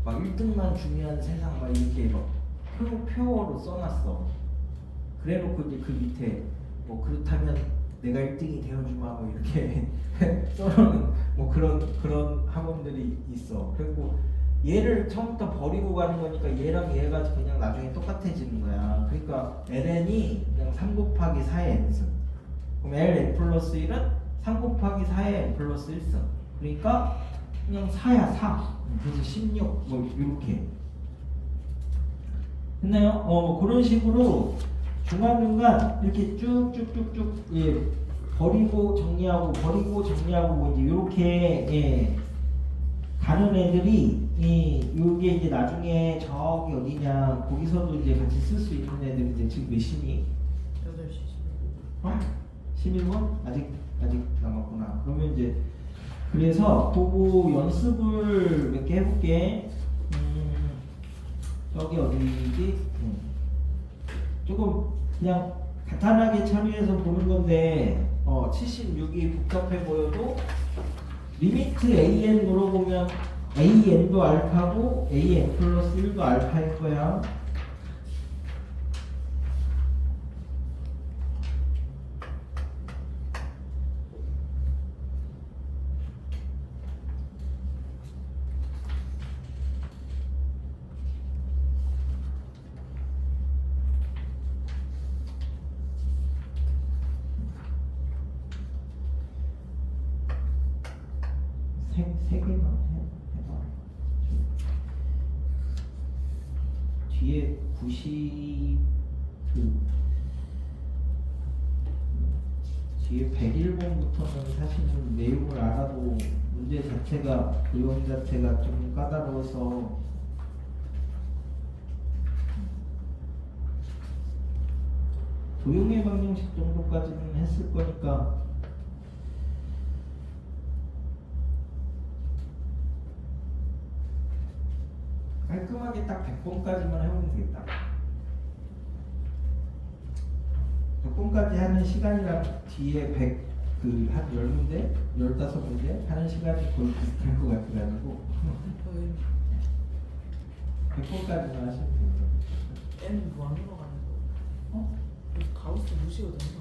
막 1등만 중요한 세상 막 이렇게 막 표어로 써놨어. 그래놓고 이제 그 밑에 뭐 그렇다면 내가 1등이 되어주마 뭐 이렇게 써놓은 뭐 그런 학원들이 있어. 그리고 얘를 처음부터 버리고 가는 거니까 얘랑 얘가 그냥 나중에 똑같아지는 거야. 그러니까 ln이 그냥 3 곱하기 4의 n승. 그럼 ln 플러스 1은 3 곱하기 4의 n 플러스 1승. 그러니까 그냥 4야 4. 그래서 16 뭐 이렇게 됐나요? 뭐 그런 식으로 중간중간 이렇게 쭉쭉쭉쭉 예, 버리고 정리하고 뭐 이제 이렇게 예, 가는 애들이 요게 이제 나중에 저기 어디냐 거기서도 이제 같이 쓸 수 있는 애들인데 지금 몇 시니? 8시 11분? 아직 남았구나. 그러면 이제 그래서 그거 연습을 몇 개 해볼게. 저기 어디지? 조금 그냥 간단하게 처리해서 보는 건데 76이 복잡해 보여도 리미트 an 물어보면 an도 알파고 an 플러스 1도 알파일 거야. 세 개만 해봐. 뒤에 90 뒤에 101번부터는 사실은 내용을 알아도 문제 자체가 내용 자체가 좀 까다로워서 도형의 방정식 정도까지는 했을 거니까 깔끔하게 딱 100번까지만 해보면 되겠다. 100번까지 하는 시간이랑 뒤에 100 한 10문제? 15문제? 하는 시간이 거의 비슷할 것 같아가지고 100번까지만 하시면 됩니다. N은 무한으로 가는 거. 가우스 무시가 되는 거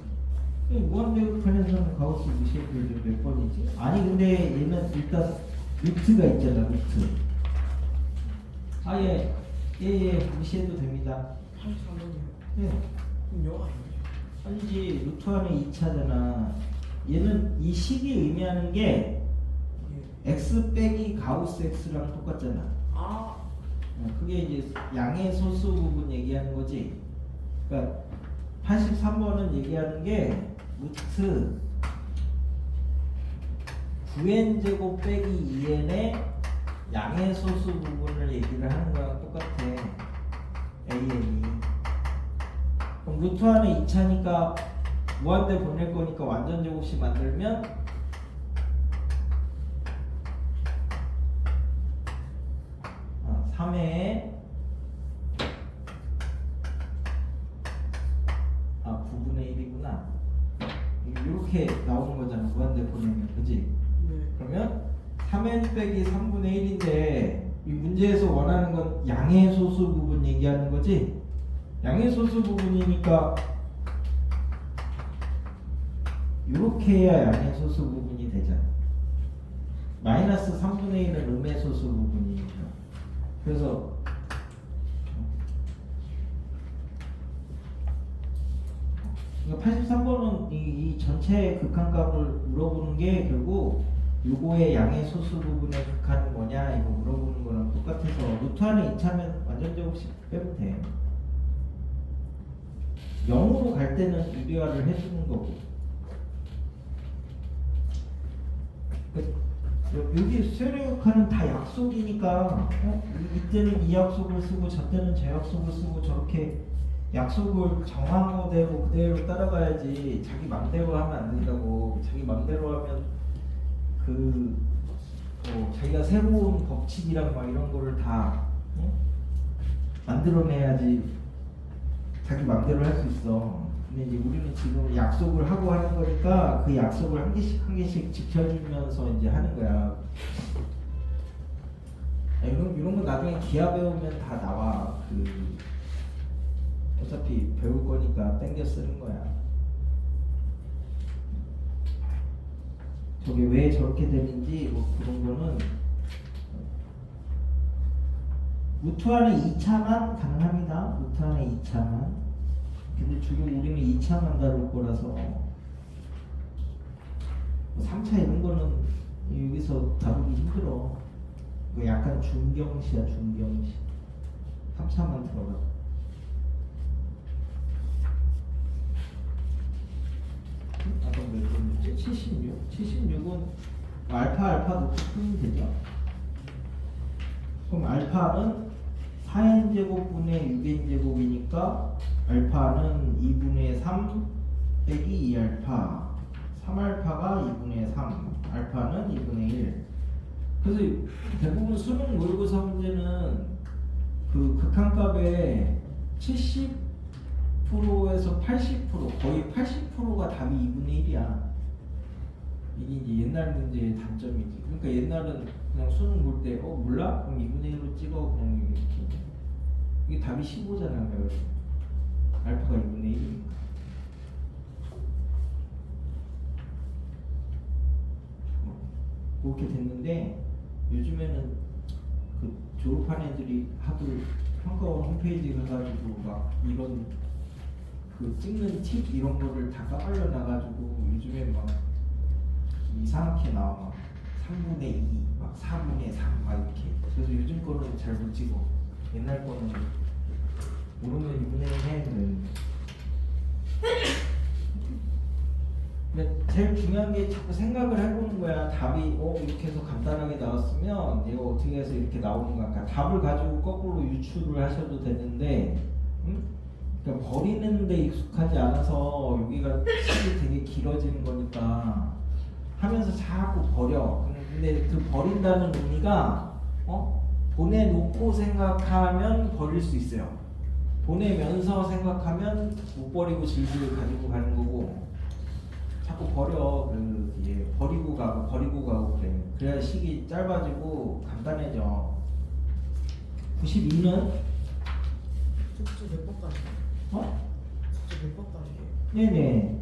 아니야? 무한대역편에서는 가우스 무시해도 몇 번이지? 아니 근데 얘는 일단 루트가 있잖아. 루트 아예 무시해도 됩니다. 83번이요. 네. 그럼 영 아니에요? 아니지. 루트 안에 2차잖아. 얘는 이 식이 의미하는 게 예. x 빼기 가우스 x랑 똑같잖아. 아, 그게 이제 양의 소수 부분 얘기하는 거지. 그러니까 83번은 얘기하는 게 루트 9n제곱 빼기 2n의 양의 소수 부분을 얘기를 하는 거랑 똑같아. an이. 그럼 루트 안에 2차니까 무한대 보낼 거니까 완전 제곱식 만들면 3의 9분의 1이구나. 이렇게 나오는 거잖아. 무한대 보내면. 그지? 네. 그러면 3n 빼기 3분의 1인데 이 문제에서 원하는 건 양의 소수 부분 얘기하는 거지? 양의 소수 부분이니까 이렇게 해야 양의 소수 부분이 되잖아. 마이너스 3분의 1은 음의 소수 부분이니까. 그래서 이거 83번은 이 전체 극한값을 물어보는 게 결국 요거의 양의 소수 부분의 극한은 뭐냐 이거 물어보는 거랑 똑같아서 루트 안에 2차면 완전 제곱식 빼면 돼. 0으로 갈 때는 유리화를 해주는 거고. 여기 세력하는 다 약속이니까 이때는 이 약속을 쓰고 저 때는 저 약속을 쓰고 저렇게 약속을 정한 거대로 그대로 따라가야지. 자기 맘대로 하면 안 된다고. 자기 맘대로 하면 자기가 새로운 법칙이랑 막 이런 거를 다 만들어내야지 자기 맘대로 할 수 있어. 근데 이제 우리는 지금 약속을 하고 하는 거니까 그 약속을 한 개씩 지켜주면서 이제 하는 거야. 이런 거 나중에 기하 배우면 다 나와. 어차피 배울 거니까 땡겨 쓰는 거야. 저게 왜 저렇게 되는지 뭐 그런 거는 루트 안에 2차만 가능합니다. 루트 안에 2차만. 근데 주로 우리는 2차만 다룰 거라서 뭐 3차 이런 거는 여기서 다루기 힘들어. 그 약간 중경시야, 중경시. 3차만 들어가. 아까 몇 번이지? 76? 76은 알파 놓고 풀면 되죠? 그럼 알파는 4n제곱분의 6n제곱이니까 알파는 2분의 3 빼기 2알파 3알파가 2분의 3 알파는 2분의 1. 그래서 대부분 수능 모의고사 문제는 그 극한값의 70%에서 80% 거의 80%가 답이 2분의 1이야. 이게 이제 옛날 문제의 단점이지. 그러니까 옛날은 그냥 수능 볼 때 몰라? 그럼 2분의 1로 찍어 그냥 이렇게. 이게 답이 15잖아. 알파가 2분의 1이니까. 그렇게 됐는데 요즘에는 그 졸업한 애들이 하도 평가원 홈페이지 가가지고 막 이런 그 찍는 팁 이런 거를 다 까발려 놔가지고 요즘에 막 이상하게 나와. 막 3분의 2, 막 4분의 3 막 이렇게. 그래서 요즘 거는 잘 못 찍어. 옛날 거는 모르면 2분의 1 해야 되는데. 근데 제일 중요한 게 자꾸 생각을 해보는 거야. 답이 이렇게 해서 간단하게 나왔으면 내가 어떻게 해서 이렇게 나오는가. 그러니까 답을 가지고 거꾸로 유추를 하셔도 되는데, 그러니까 버리는 데 익숙하지 않아서 여기가 식이 되게 길어지는 거니까 하면서 자꾸 버려. 근데 그 버린다는 의미가 보내놓고 생각하면 버릴 수 있어요. 보내면서 생각하면 못 버리고 질질 가지고 가는 거고. 자꾸 버려. 버리고 가고 그래. 그래야 식이 짧아지고 간단해져. 92는 숙제 몇 번까지? 숙제 몇 번까지? 네네.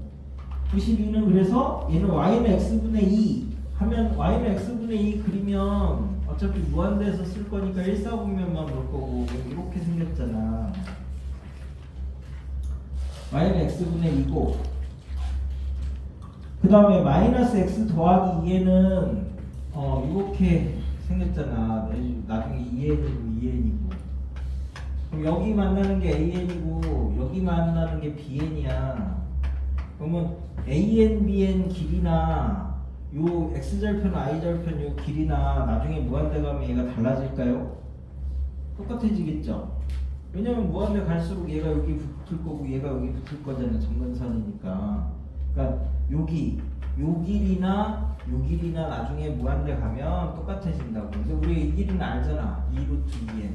92는 그래서 얘는 y는 x분의 2 하면 y는 x분의 2 그리면 어차피 무한대에서 쓸 거니까 1사분면만 볼 거고 이렇게 생겼잖아. y는 x분의 2고 그 다음에 마이너스 x 더하기 2n은 이렇게 생겼잖아. 나중에 2n이고 2n이고 그럼 여기 만나는 게 an이고 여기 만나는 게 bn이야. 그러면 an, bn 길이나 요 x절편, y절편 요 길이나 나중에 무한대 가면 얘가 달라질까요? 똑같아지겠죠? 왜냐면 무한대 갈수록 얘가 여기 붙을 거고 얘가 여기 붙을 거잖아요. 점근선이니까. 그러니까 요 길이나 나중에 무한대 가면 똑같아진다고. 근데 우리 이 길이는 알잖아. 2루트 2n.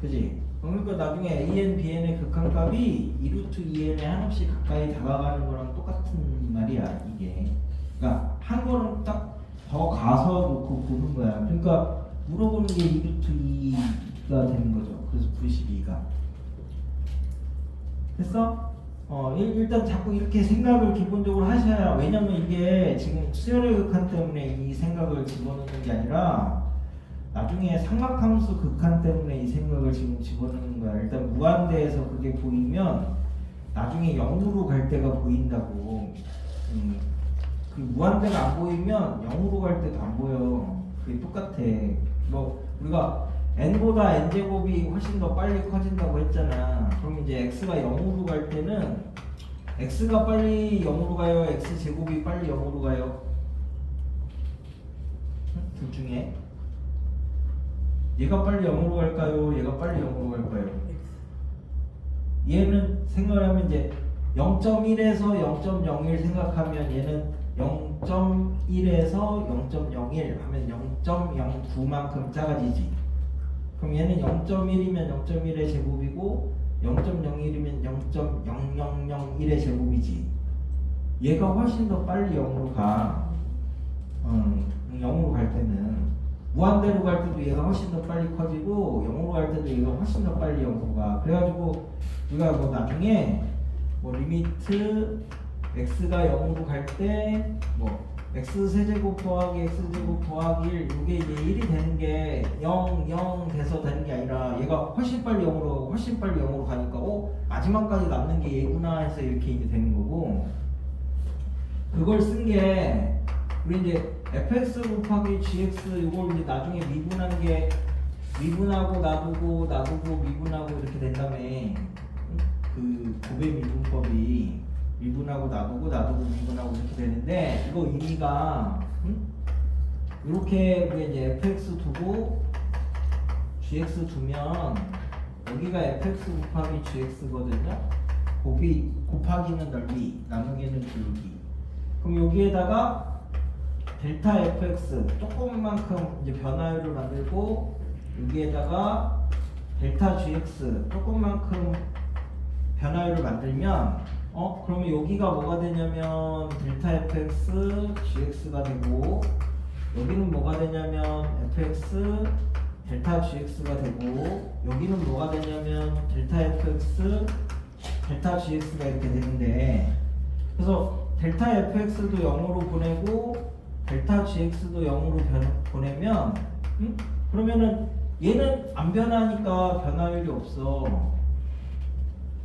그지? 그러니까 나중에 an, bn의 극한값이 2루트 2n에 한없이 가까이 다가가는 거랑 똑같은 말이야, 이게. 그러니까 한 거는 딱 더 가서 놓고 보는 거야. 그러니까 물어보는 게 2루트 2가 되는 거죠. 그래서 92가. 됐어? 일단 자꾸 이렇게 생각을 기본적으로 하셔야. 왜냐면 이게 지금 수열의 극한 때문에 이 생각을 집어넣는 게 아니라 나중에 삼각함수 극한 때문에 이 생각을 지금 집어넣는 거야. 일단 무한대에서 그게 보이면 나중에 0으로 갈 때가 보인다고. 그 무한대가 안 보이면 0으로 갈 때도 안 보여. 그게 똑같아. 뭐 우리가 n보다 n제곱이 훨씬 더 빨리 커진다고 했잖아. 그럼 이제 x가 0으로 갈 때는 x가 빨리 0으로 가요? x제곱이 빨리 0으로 가요? 둘 중에 얘가 빨리 0으로 갈까요? 얘가 빨리 0으로 갈까요? 얘는 생각하면 이제 0.1에서 0.01 생각하면 얘는 0.1에서 0.01 하면 0.09만큼 작아지지. 그럼 얘는 0.1이면 0.1의 제곱이고 0.01이면 0.0001의 제곱이지. 얘가 훨씬 더 빨리 0으로 가. 0으로 갈 때는 무한대로 갈 때도 얘가 훨씬 더 빨리 커지고 0으로 갈 때도 얘가 훨씬 더 빨리 0으로 가. 그래가지고 우리가 뭐 나중에 뭐 리미트 x가 0으로 갈 때 뭐 x 세제곱 더하기 x 제곱 더하기 1 이게 이제 1이 되는 게 0, 0 돼서 되는 게 아니라 얘가 훨씬 빨리 0으로 가니까 마지막까지 남는 게 얘구나 해서 이렇게 이제 되는 거고, 그걸 쓴 게 우리 이제 fx 곱하기 gx 이걸 이제 나중에 미분한 게 미분하고 놔두고 미분하고 이렇게 된 다음에 그 곱의 미분법이 미분하고 놔두고 미분하고 이렇게 되는데, 이거 의미가 이렇게 우리가 이제 fx 두고 gx 두면 여기가 fx 곱하기 gx거든요. 곱하기는 넓이, 나누기는 길기. 그럼 여기에다가 델타 fx 조금만큼 이제 변화율을 만들고, 여기에다가 델타 gx 조금만큼 변화율을 만들면 그러면 여기가 뭐가 되냐면 델타 fx gx가 되고, 여기는 뭐가 되냐면 fx 델타 gx가 되고, 여기는 뭐가 되냐면 델타 fx 델타 gx가 이렇게 되는데, 그래서 델타 fx도 0으로 보내고 델타 gx도 0으로 보내면 그러면은 얘는 안 변하니까 변화율이 없어.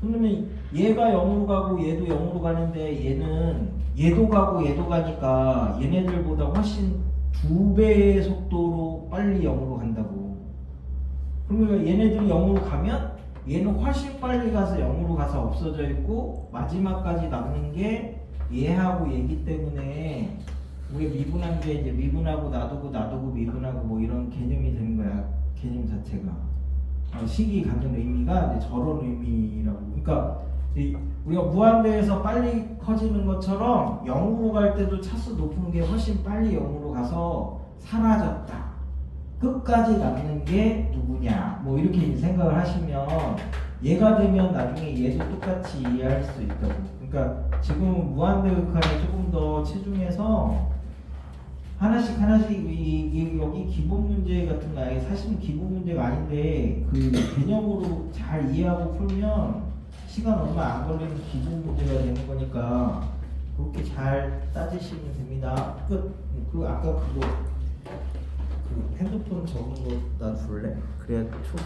그러면 얘가 0으로 가고 얘도 0으로 가는데 얘는 얘도 가고 얘도 가니까 얘네들보다 훨씬 2배의 속도로 빨리 0으로 간다고. 그러면 얘네들이 0으로 가면 얘는 훨씬 빨리 가서 0으로 가서 없어져 있고, 마지막까지 남는 게 얘하고 얘기 때문에 우리가 미분한 게 이제 미분하고 놔두고 미분하고 뭐 이런 개념이 되는 거야. 개념 자체가 식이 갖는 의미가 이제 저런 의미라고. 그러니까 우리가 무한대에서 빨리 커지는 것처럼 0으로 갈 때도 차수 높은 게 훨씬 빨리 0으로 가서 사라졌다. 끝까지 남는 게 누구냐? 뭐 이렇게 이제 생각을 하시면 얘가 되면 나중에 얘도 똑같이 이해할 수 있다고. 그러니까 지금 무한대극한에 조금 더 치중해서 하나씩 여기 기본 문제 같은 거 아니, 사실은 기본 문제가 아닌데 그 개념으로 잘 이해하고 풀면 시간 얼마 안 걸리는 기본 문제가 되는 거니까 그렇게 잘 따지시면 됩니다. 그 아까 그거 그 핸드폰 적은 거 나 줄래? 그래야 초대